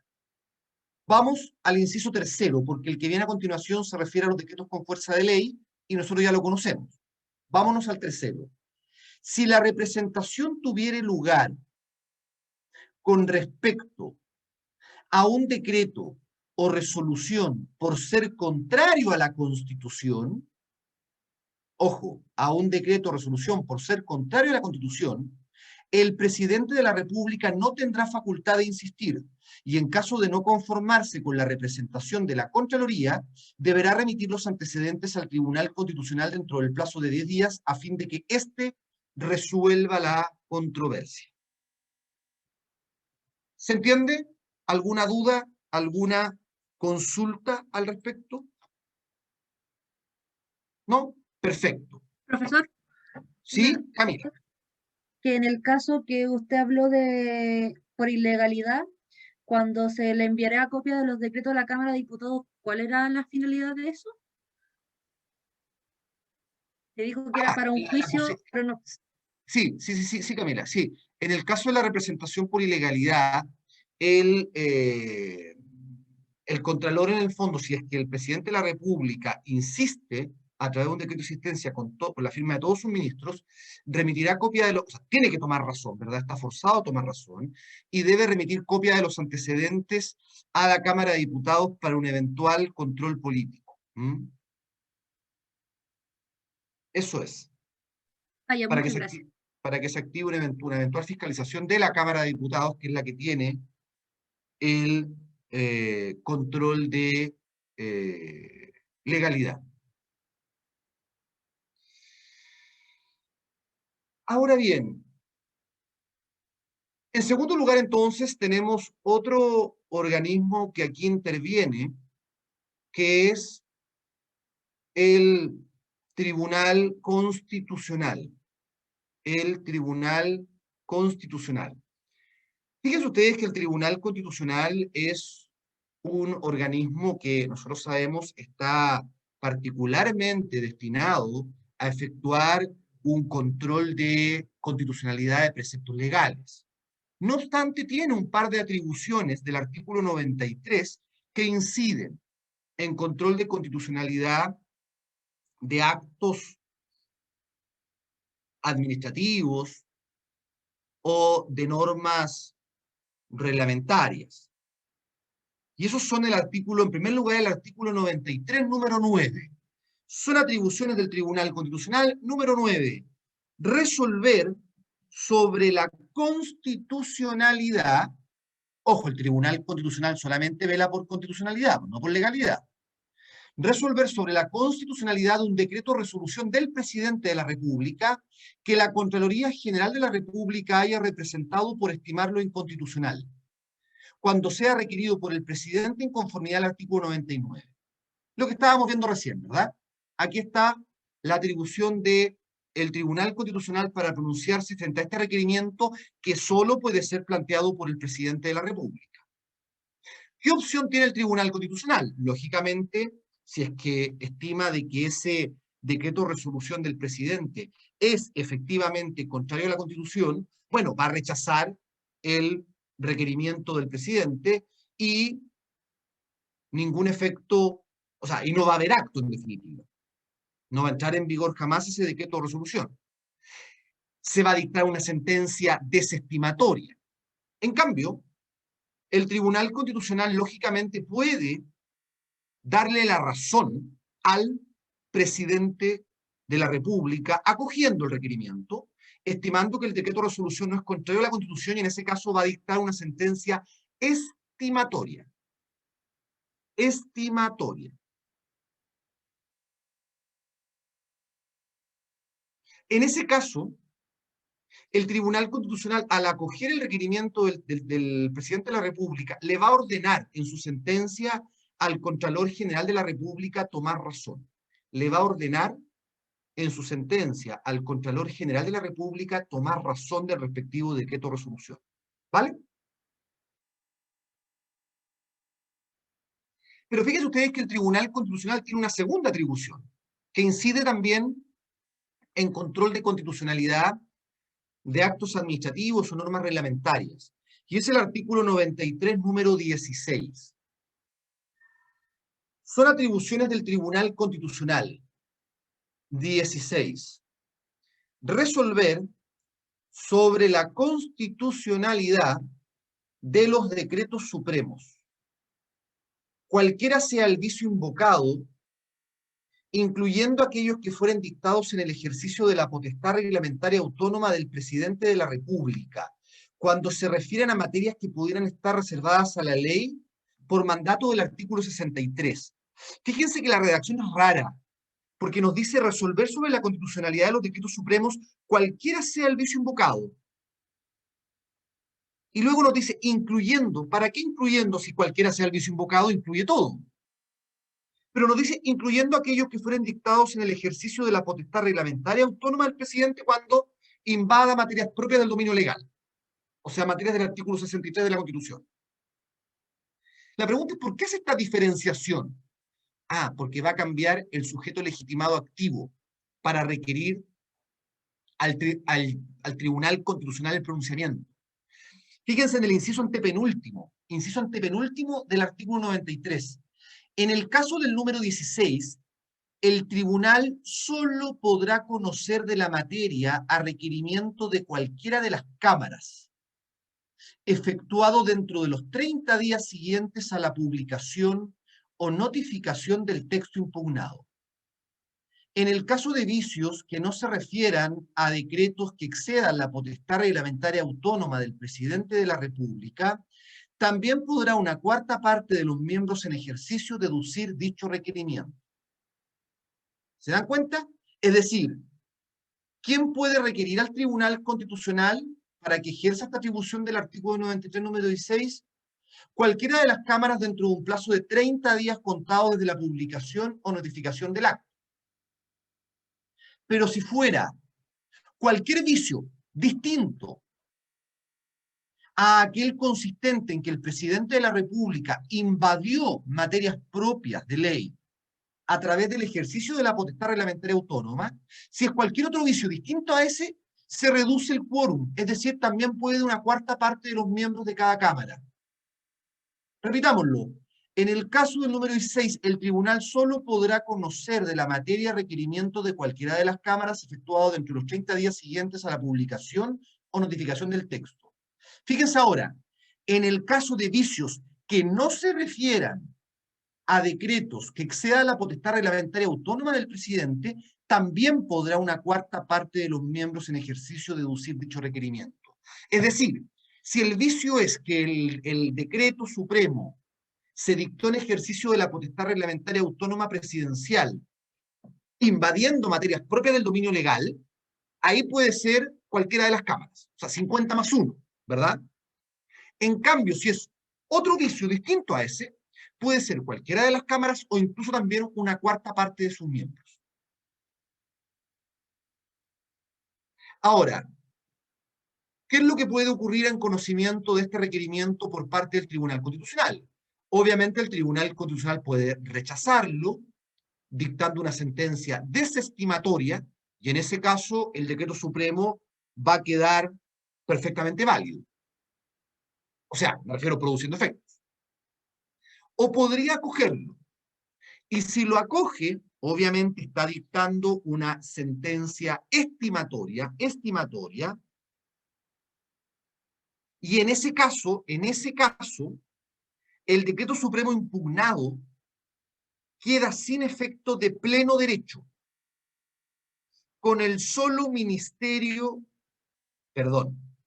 [SPEAKER 1] Vamos al inciso tercero, porque el que viene a continuación se refiere a los decretos con fuerza de ley y nosotros ya lo conocemos. Vámonos al tercero. Si la representación tuviere lugar con respecto a un decreto o resolución por ser contrario a la Constitución, ojo, a un decreto o resolución por ser contrario a la Constitución, el presidente de la República no tendrá facultad de insistir y en caso de no conformarse con la representación de la Contraloría, deberá remitir los antecedentes al Tribunal Constitucional dentro del plazo de 10 días a fin de que éste resuelva la controversia. ¿Se entiende? ¿Alguna duda? ¿Alguna consulta al respecto? ¿No? Perfecto.
[SPEAKER 2] Profesor,
[SPEAKER 1] ¿Sí, Camila?
[SPEAKER 2] que en el caso que usted habló de por ilegalidad, cuando se le enviará copia de los decretos a la Cámara de Diputados, ¿cuál era la finalidad de eso? Se dijo que era
[SPEAKER 1] Ah,
[SPEAKER 2] para un juicio, pero no.
[SPEAKER 1] sí, Camila, sí. En el caso de la representación por ilegalidad, el, eh, el Contralor en el fondo, si es que el presidente de la República insiste a través de un decreto de insistencia con la firma de todos sus ministros, remitirá copia de los, o sea, tiene que tomar razón, ¿verdad? Está forzado a tomar razón, y debe remitir copia de los antecedentes a la Cámara de Diputados para un eventual control político. ¿Mm? Eso es.
[SPEAKER 2] Ah, ya,
[SPEAKER 1] para que
[SPEAKER 2] muchas
[SPEAKER 1] se
[SPEAKER 2] gracias.
[SPEAKER 1] active, para que se active una eventual fiscalización de la Cámara de Diputados, que es la que tiene el control de legalidad. Ahora bien, en segundo lugar, entonces, tenemos otro organismo que aquí interviene, que es el Tribunal Constitucional. El Tribunal Constitucional. Fíjense ustedes que el Tribunal Constitucional es un organismo que nosotros sabemos está particularmente destinado a efectuar un control de constitucionalidad de preceptos legales. No obstante, tiene un par de atribuciones del artículo 93 que inciden en control de constitucionalidad de actos administrativos o de normas reglamentarias. Y esos son el artículo, en primer lugar, el artículo 93, número 9. Son atribuciones del Tribunal Constitucional. Número 9. Resolver sobre la constitucionalidad. Ojo, el Tribunal Constitucional solamente vela por constitucionalidad, no por legalidad. Resolver sobre la constitucionalidad de un decreto o resolución del presidente de la República que la Contraloría General de la República haya representado por estimarlo inconstitucional, cuando sea requerido por el presidente en conformidad al artículo 99. Lo que estábamos viendo recién, ¿verdad? Aquí está la atribución del Tribunal Constitucional para pronunciarse frente a este requerimiento que solo puede ser planteado por el presidente de la República. ¿Qué opción tiene el Tribunal Constitucional? Lógicamente, si es que estima de que ese decreto o resolución del presidente es efectivamente contrario a la Constitución, bueno, va a rechazar el requerimiento del presidente y ningún efecto, o sea, y no va a haber acto en definitiva. No va a entrar en vigor jamás ese decreto o resolución. Se va a dictar una sentencia desestimatoria. En cambio, el Tribunal Constitucional lógicamente puede darle la razón al presidente de la República acogiendo el requerimiento, estimando que el decreto o resolución no es contrario a la Constitución y en ese caso va a dictar una sentencia estimatoria. Estimatoria. En ese caso, el Tribunal Constitucional, al acoger el requerimiento del presidente de la República, le va a ordenar en su sentencia al Contralor General de la República tomar razón. Le va a ordenar en su sentencia al Contralor General de la República tomar razón del respectivo decreto o resolución. ¿Vale? Pero fíjense ustedes que el Tribunal Constitucional tiene una segunda atribución, que incide también en control de constitucionalidad de actos administrativos o normas reglamentarias. Y es el artículo 93, número 16. Son atribuciones del Tribunal Constitucional. 16. Resolver sobre la constitucionalidad de los decretos supremos, cualquiera sea el vicio invocado, incluyendo aquellos que fueren dictados en el ejercicio de la potestad reglamentaria autónoma del presidente de la República, cuando se refieren a materias que pudieran estar reservadas a la ley por mandato del artículo 63. Fíjense que la redacción es rara, porque nos dice resolver sobre la constitucionalidad de los decretos supremos, cualquiera sea el vicio invocado. Y luego nos dice incluyendo. ¿Para qué incluyendo si cualquiera sea el vicio invocado incluye todo? pero nos dice incluyendo aquellos que fueren dictados en el ejercicio de la potestad reglamentaria autónoma del presidente cuando invada materias propias del dominio legal, o sea, materias del artículo 63 de la Constitución. La pregunta es, ¿por qué hace esta diferenciación? Ah, porque va a cambiar el sujeto legitimado activo para requerir al Tribunal Constitucional el pronunciamiento. Fíjense en el inciso antepenúltimo del artículo 93. En el caso del número 16, el tribunal solo podrá conocer de la materia a requerimiento de cualquiera de las cámaras, efectuado dentro de los 30 días siguientes a la publicación o notificación del texto impugnado. En el caso de vicios que no se refieran a decretos que excedan la potestad reglamentaria autónoma del presidente de la República, también podrá una cuarta parte de los miembros en ejercicio deducir dicho requerimiento. ¿Se dan cuenta? Es decir, ¿quién puede requerir al Tribunal Constitucional para que ejerza esta atribución del artículo 93, número 16? Cualquiera de las cámaras dentro de un plazo de 30 días contados desde la publicación o notificación del acto. Pero si fuera cualquier vicio distinto a aquel consistente en que el presidente de la República invadió materias propias de ley a través del ejercicio de la potestad reglamentaria autónoma, si es cualquier otro vicio distinto a ese, se reduce el quórum, es decir, también puede una cuarta parte de los miembros de cada cámara. Repitámoslo. En el caso del número 16, el tribunal solo podrá conocer de la materia requerimiento de cualquiera de las cámaras efectuado dentro de los 30 días siguientes a la publicación o notificación del texto. Fíjense ahora, en el caso de vicios que no se refieran a decretos que excedan la potestad reglamentaria autónoma del presidente, también podrá una cuarta parte de los miembros en ejercicio deducir dicho requerimiento. Es decir, si el vicio es que el decreto supremo se dictó en ejercicio de la potestad reglamentaria autónoma presidencial, invadiendo materias propias del dominio legal, ahí puede ser cualquiera de las cámaras, o sea, 50 más 1, ¿verdad? En cambio, si es otro vicio distinto a ese, puede ser cualquiera de las cámaras o incluso también una cuarta parte de sus miembros. Ahora, ¿qué es lo que puede ocurrir en conocimiento de este requerimiento por parte del Tribunal Constitucional? Obviamente el Tribunal Constitucional puede rechazarlo, dictando una sentencia desestimatoria, y en ese caso el decreto supremo va a quedar perfectamente válido. O sea, me refiero produciendo efectos. O podría acogerlo. Y si lo acoge, obviamente está dictando una sentencia estimatoria, y en ese caso, el decreto supremo impugnado queda sin efecto de pleno derecho,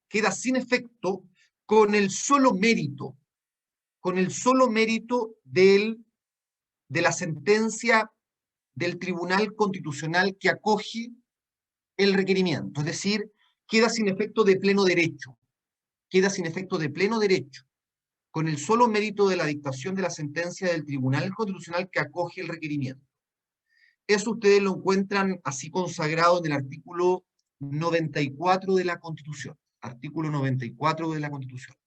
[SPEAKER 1] queda sin efecto con el solo mérito de la sentencia del Tribunal Constitucional que acoge el requerimiento, es decir, queda sin efecto de pleno derecho, con el solo mérito de la dictación de la sentencia del Tribunal Constitucional que acoge el requerimiento. Eso ustedes lo encuentran así consagrado en el artículo 94 de la Constitución. Artículo 94 de la Constitución.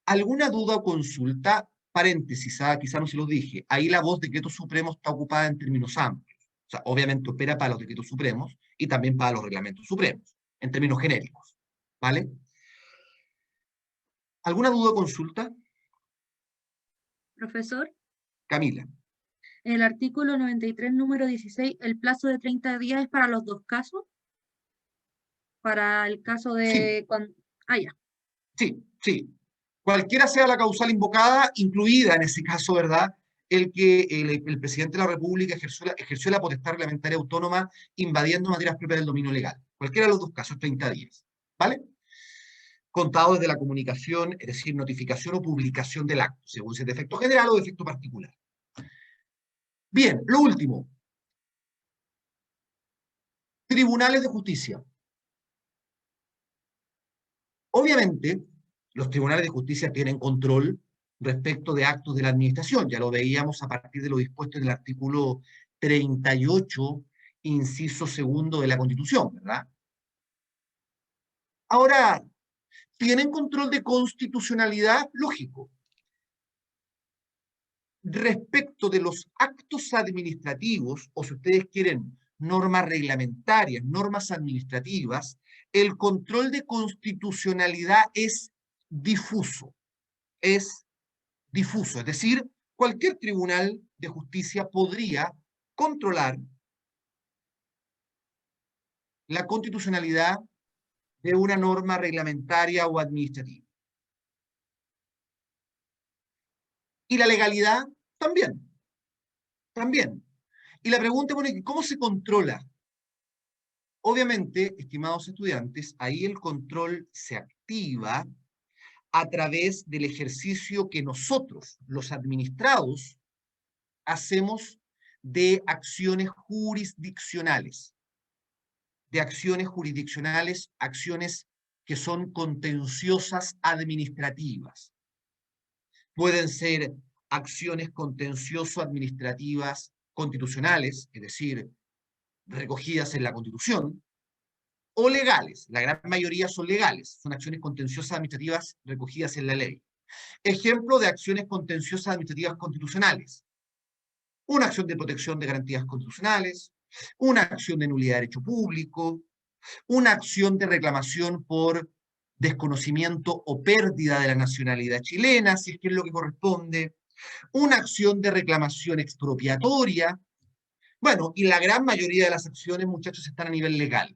[SPEAKER 1] ¿Alguna duda o consulta? Paréntesis, quizá no se los dije. Ahí la voz decreto supremo está ocupada en términos amplios. O sea, obviamente opera para los decretos supremos y también para los reglamentos supremos, en términos genéricos. ¿Vale? ¿Alguna duda o consulta?
[SPEAKER 2] Profesor,
[SPEAKER 1] Camila.
[SPEAKER 2] en el artículo 93, número 16, ¿el plazo de 30 días es para los dos casos? Para el caso de
[SPEAKER 1] Sí.
[SPEAKER 2] cuando... Ah, ya.
[SPEAKER 1] Sí, sí. Cualquiera sea la causal invocada, incluida en ese caso, ¿verdad? El que el presidente de la República ejerció la potestad reglamentaria autónoma invadiendo materias propias del dominio legal. Cualquiera de los dos casos, 30 días. ¿Vale? Contado desde la comunicación, es decir, notificación o publicación del acto, según si es de efecto general o de efecto particular. Bien, lo último. Tribunales de justicia. Obviamente, los tribunales de justicia tienen control respecto de actos de la administración. Ya lo veíamos a partir de lo dispuesto en el artículo 38, inciso segundo de la Constitución, ¿verdad? Ahora, ¿tienen control de constitucionalidad? Lógico. Respecto de los actos administrativos, o si ustedes quieren, normas reglamentarias, normas administrativas, el control de constitucionalidad es difuso. Es difuso, es decir, cualquier tribunal de justicia podría controlar la constitucionalidad de una norma reglamentaria o administrativa. Y la legalidad también. También. Y la pregunta, bueno, ¿cómo se controla? Obviamente, estimados estudiantes, ahí el control se activa a través del ejercicio que nosotros, los administrados, hacemos de acciones jurisdiccionales. De acciones jurisdiccionales, acciones que son contenciosas administrativas. Pueden ser acciones contencioso-administrativas constitucionales, es decir, recogidas en la Constitución, o legales. La gran mayoría son legales, son acciones contenciosas administrativas recogidas en la ley. Ejemplo de acciones contenciosas administrativas constitucionales: una acción de protección de garantías constitucionales, una acción de nulidad de derecho público, una acción de reclamación por desconocimiento o pérdida de la nacionalidad chilena, si es que es lo que corresponde, una acción de reclamación expropiatoria. Bueno, y la gran mayoría de las acciones, muchachos, están a nivel legal.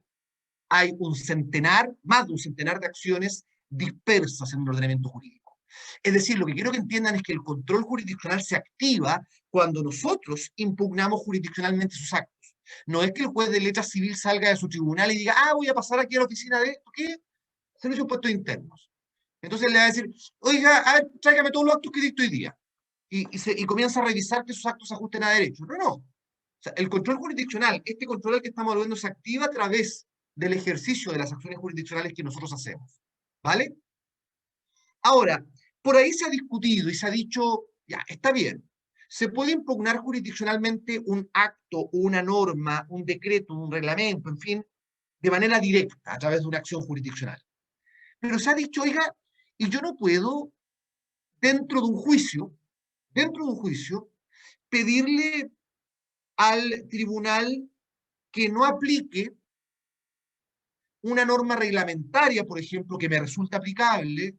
[SPEAKER 1] Hay un centenar, más de un centenar de acciones dispersas en un ordenamiento jurídico. Es decir, lo que quiero que entiendan es que el control jurisdiccional se activa cuando nosotros impugnamos jurisdiccionalmente sus actos. No es que el juez de letras civil salga de su tribunal y diga, voy a pasar aquí a la oficina de esto, ¿qué? Servicio de Impuestos Internos. Entonces le va a decir, oiga, a ver, tráigame todos los actos que dicto hoy día. Y comienza a revisar que esos actos se ajusten a derecho. No, no. O sea, el control jurisdiccional, este control al que estamos hablando, se activa a través del ejercicio de las acciones jurisdiccionales que nosotros hacemos. ¿Vale? Ahora, por ahí se ha discutido y se ha dicho, ya, está bien, se puede impugnar jurisdiccionalmente un acto, una norma, un decreto, un reglamento, en fin, de manera directa, a través de una acción jurisdiccional. Pero se ha dicho, oiga, y yo no puedo, dentro de un juicio, pedirle al tribunal que no aplique una norma reglamentaria, por ejemplo, que me resulta aplicable,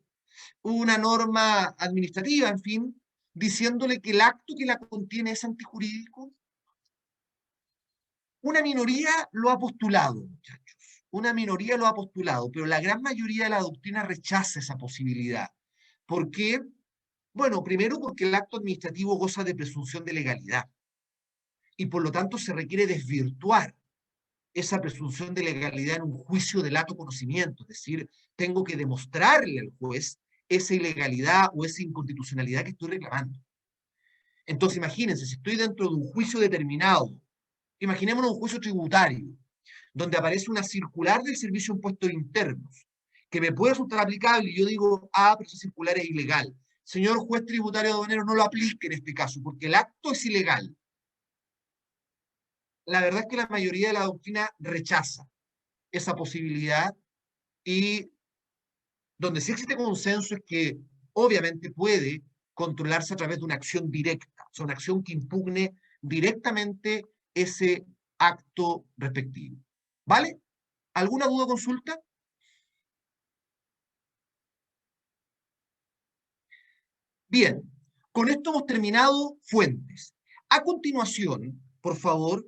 [SPEAKER 1] una norma administrativa, en fin, diciéndole que el acto que la contiene es antijurídico. Una minoría lo ha postulado, muchachos. Una minoría lo ha postulado, pero la gran mayoría de la doctrina rechaza esa posibilidad. ¿Por qué? Bueno, primero porque el acto administrativo goza de presunción de legalidad y por lo tanto se requiere desvirtuar esa presunción de legalidad en un juicio de lato conocimiento, es decir, tengo que demostrarle al juez esa ilegalidad o esa inconstitucionalidad que estoy reclamando. Entonces, imagínense, si estoy dentro de un juicio determinado, imaginémonos un juicio tributario, donde aparece una circular del Servicio de Impuestos Internos, que me puede resultar aplicable, y yo digo, pero esa circular es ilegal. Señor juez tributario aduanero, no lo aplique en este caso, porque el acto es ilegal. La verdad es que la mayoría de la doctrina rechaza esa posibilidad, y donde sí existe consenso es que obviamente puede controlarse a través de una acción directa, o sea, una acción que impugne directamente ese acto respectivo. ¿Vale? ¿Alguna duda o consulta? Bien, con esto hemos terminado fuentes. A continuación, por favor,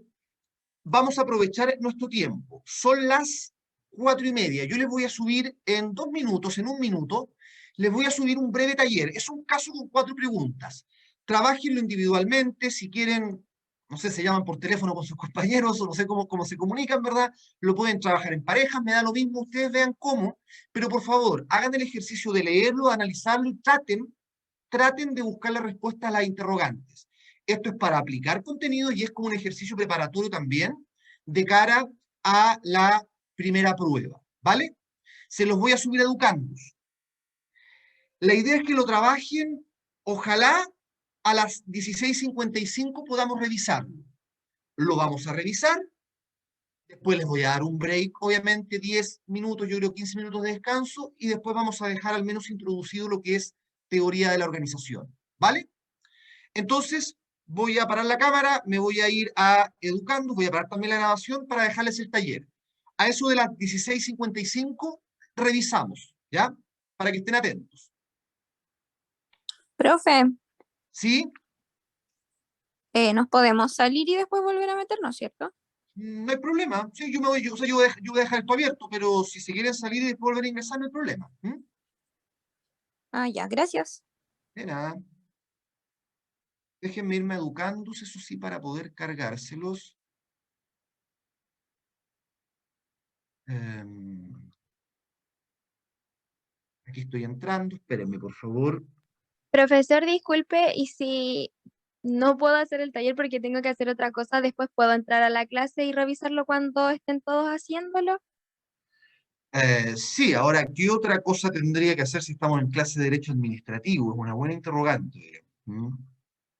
[SPEAKER 1] vamos a aprovechar nuestro tiempo. Son las 4:30. Yo les voy a subir en 2 minutos, en 1 minuto, les voy a subir un breve taller. Es un caso con 4 preguntas. Trabájenlo individualmente, si quieren, no sé, se llaman por teléfono con sus compañeros, o no sé cómo se comunican, ¿verdad? Lo pueden trabajar en parejas, me da lo mismo, ustedes vean cómo, pero por favor, hagan el ejercicio de leerlo, de analizarlo y traten de buscar la respuesta a las interrogantes. Esto es para aplicar contenido y es como un ejercicio preparatorio también de cara a la primera prueba, ¿vale? Se los voy a subir a Educandos. La idea es que lo trabajen Ojalá a las 16:55 podamos revisarlo. Lo vamos a revisar. Después les voy a dar un break, obviamente 10 minutos, yo creo 15 minutos de descanso, y después vamos a dejar al menos introducido lo que es teoría de la organización. ¿Vale? Entonces, voy a parar la cámara, me voy a ir a Educando, voy a parar también la grabación para dejarles el taller. A eso de las 16:55 revisamos, ¿ya? Para que estén atentos.
[SPEAKER 3] Profe,
[SPEAKER 1] ¿Sí?
[SPEAKER 3] nos podemos salir y después volver a meternos, ¿cierto?
[SPEAKER 1] No hay problema. Sí, yo me voy, o sea, yo voy a dejar esto abierto, pero si se quieren salir y después volver a ingresar, no hay problema. ¿Mm?
[SPEAKER 3] Ah, ya, gracias.
[SPEAKER 1] De nada. Déjenme irme educándose, eso sí, para poder cargárselos. Aquí estoy entrando, espérenme, por favor.
[SPEAKER 3] Profesor, disculpe, y si no puedo hacer el taller porque tengo que hacer otra cosa, después puedo entrar a la clase y revisarlo cuando estén todos haciéndolo.
[SPEAKER 1] Sí, ahora, ¿qué otra cosa tendría que hacer si estamos en clase de Derecho Administrativo? Es una buena interrogante. ¿Mm?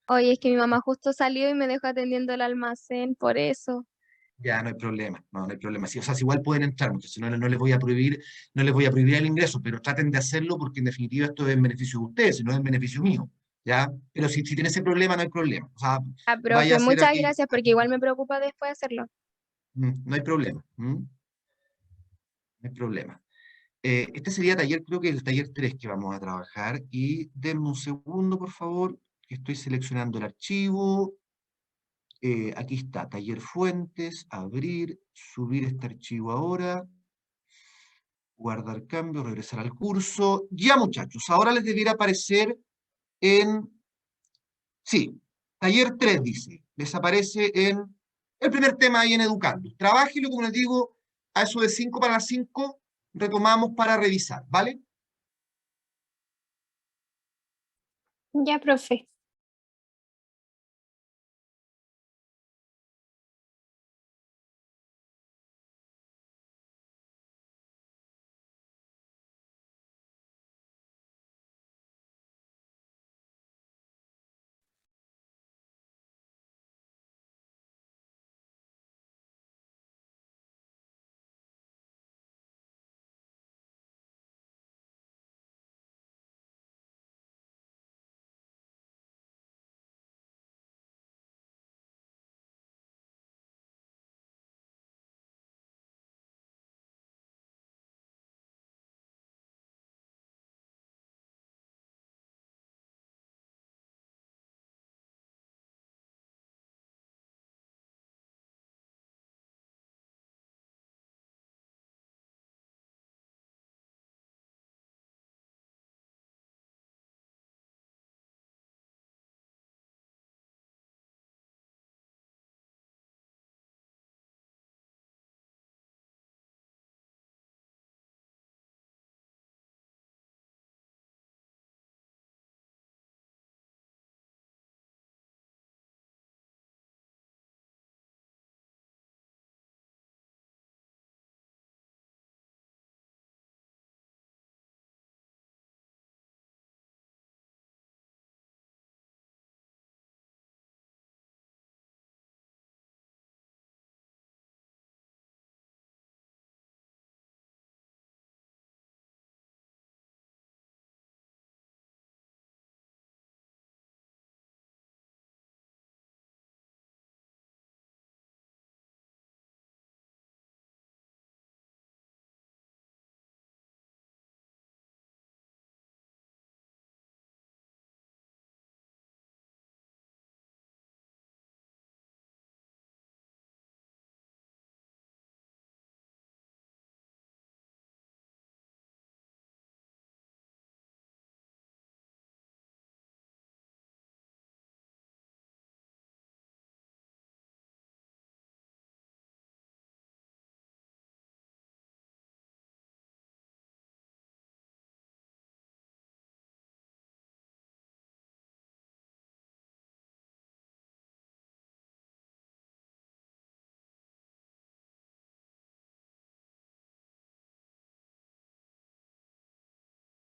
[SPEAKER 3] Oye, es que mi mamá justo salió y me dejó atendiendo el almacén, por eso.
[SPEAKER 1] Ya, no hay problema, no hay problema. Sí, o sea, si igual pueden entrar, muchachos, no les voy a prohibir, no les voy a prohibir el ingreso, pero traten de hacerlo porque en definitiva esto es en beneficio de ustedes, y no es en beneficio mío, ¿ya? Pero si tienen ese problema, no hay problema. O sea,
[SPEAKER 3] Ah,
[SPEAKER 1] vaya
[SPEAKER 3] profe,
[SPEAKER 1] a ser
[SPEAKER 3] muchas
[SPEAKER 1] aquí,
[SPEAKER 3] gracias porque igual me preocupa después hacerlo.
[SPEAKER 1] no hay problema, no hay problema. Este sería taller, creo que el taller 3 que vamos a trabajar, y denme un segundo, por favor, que estoy seleccionando el archivo. Aquí está, taller fuentes, abrir, subir este archivo ahora, guardar cambio, regresar al curso. Ya, muchachos, ahora les debiera aparecer en, sí, taller 3 dice, les aparece en el primer tema ahí en Educando. Trabájelo, como les digo, a eso de 5 para las 5, retomamos para revisar, ¿vale?
[SPEAKER 3] Ya, profe.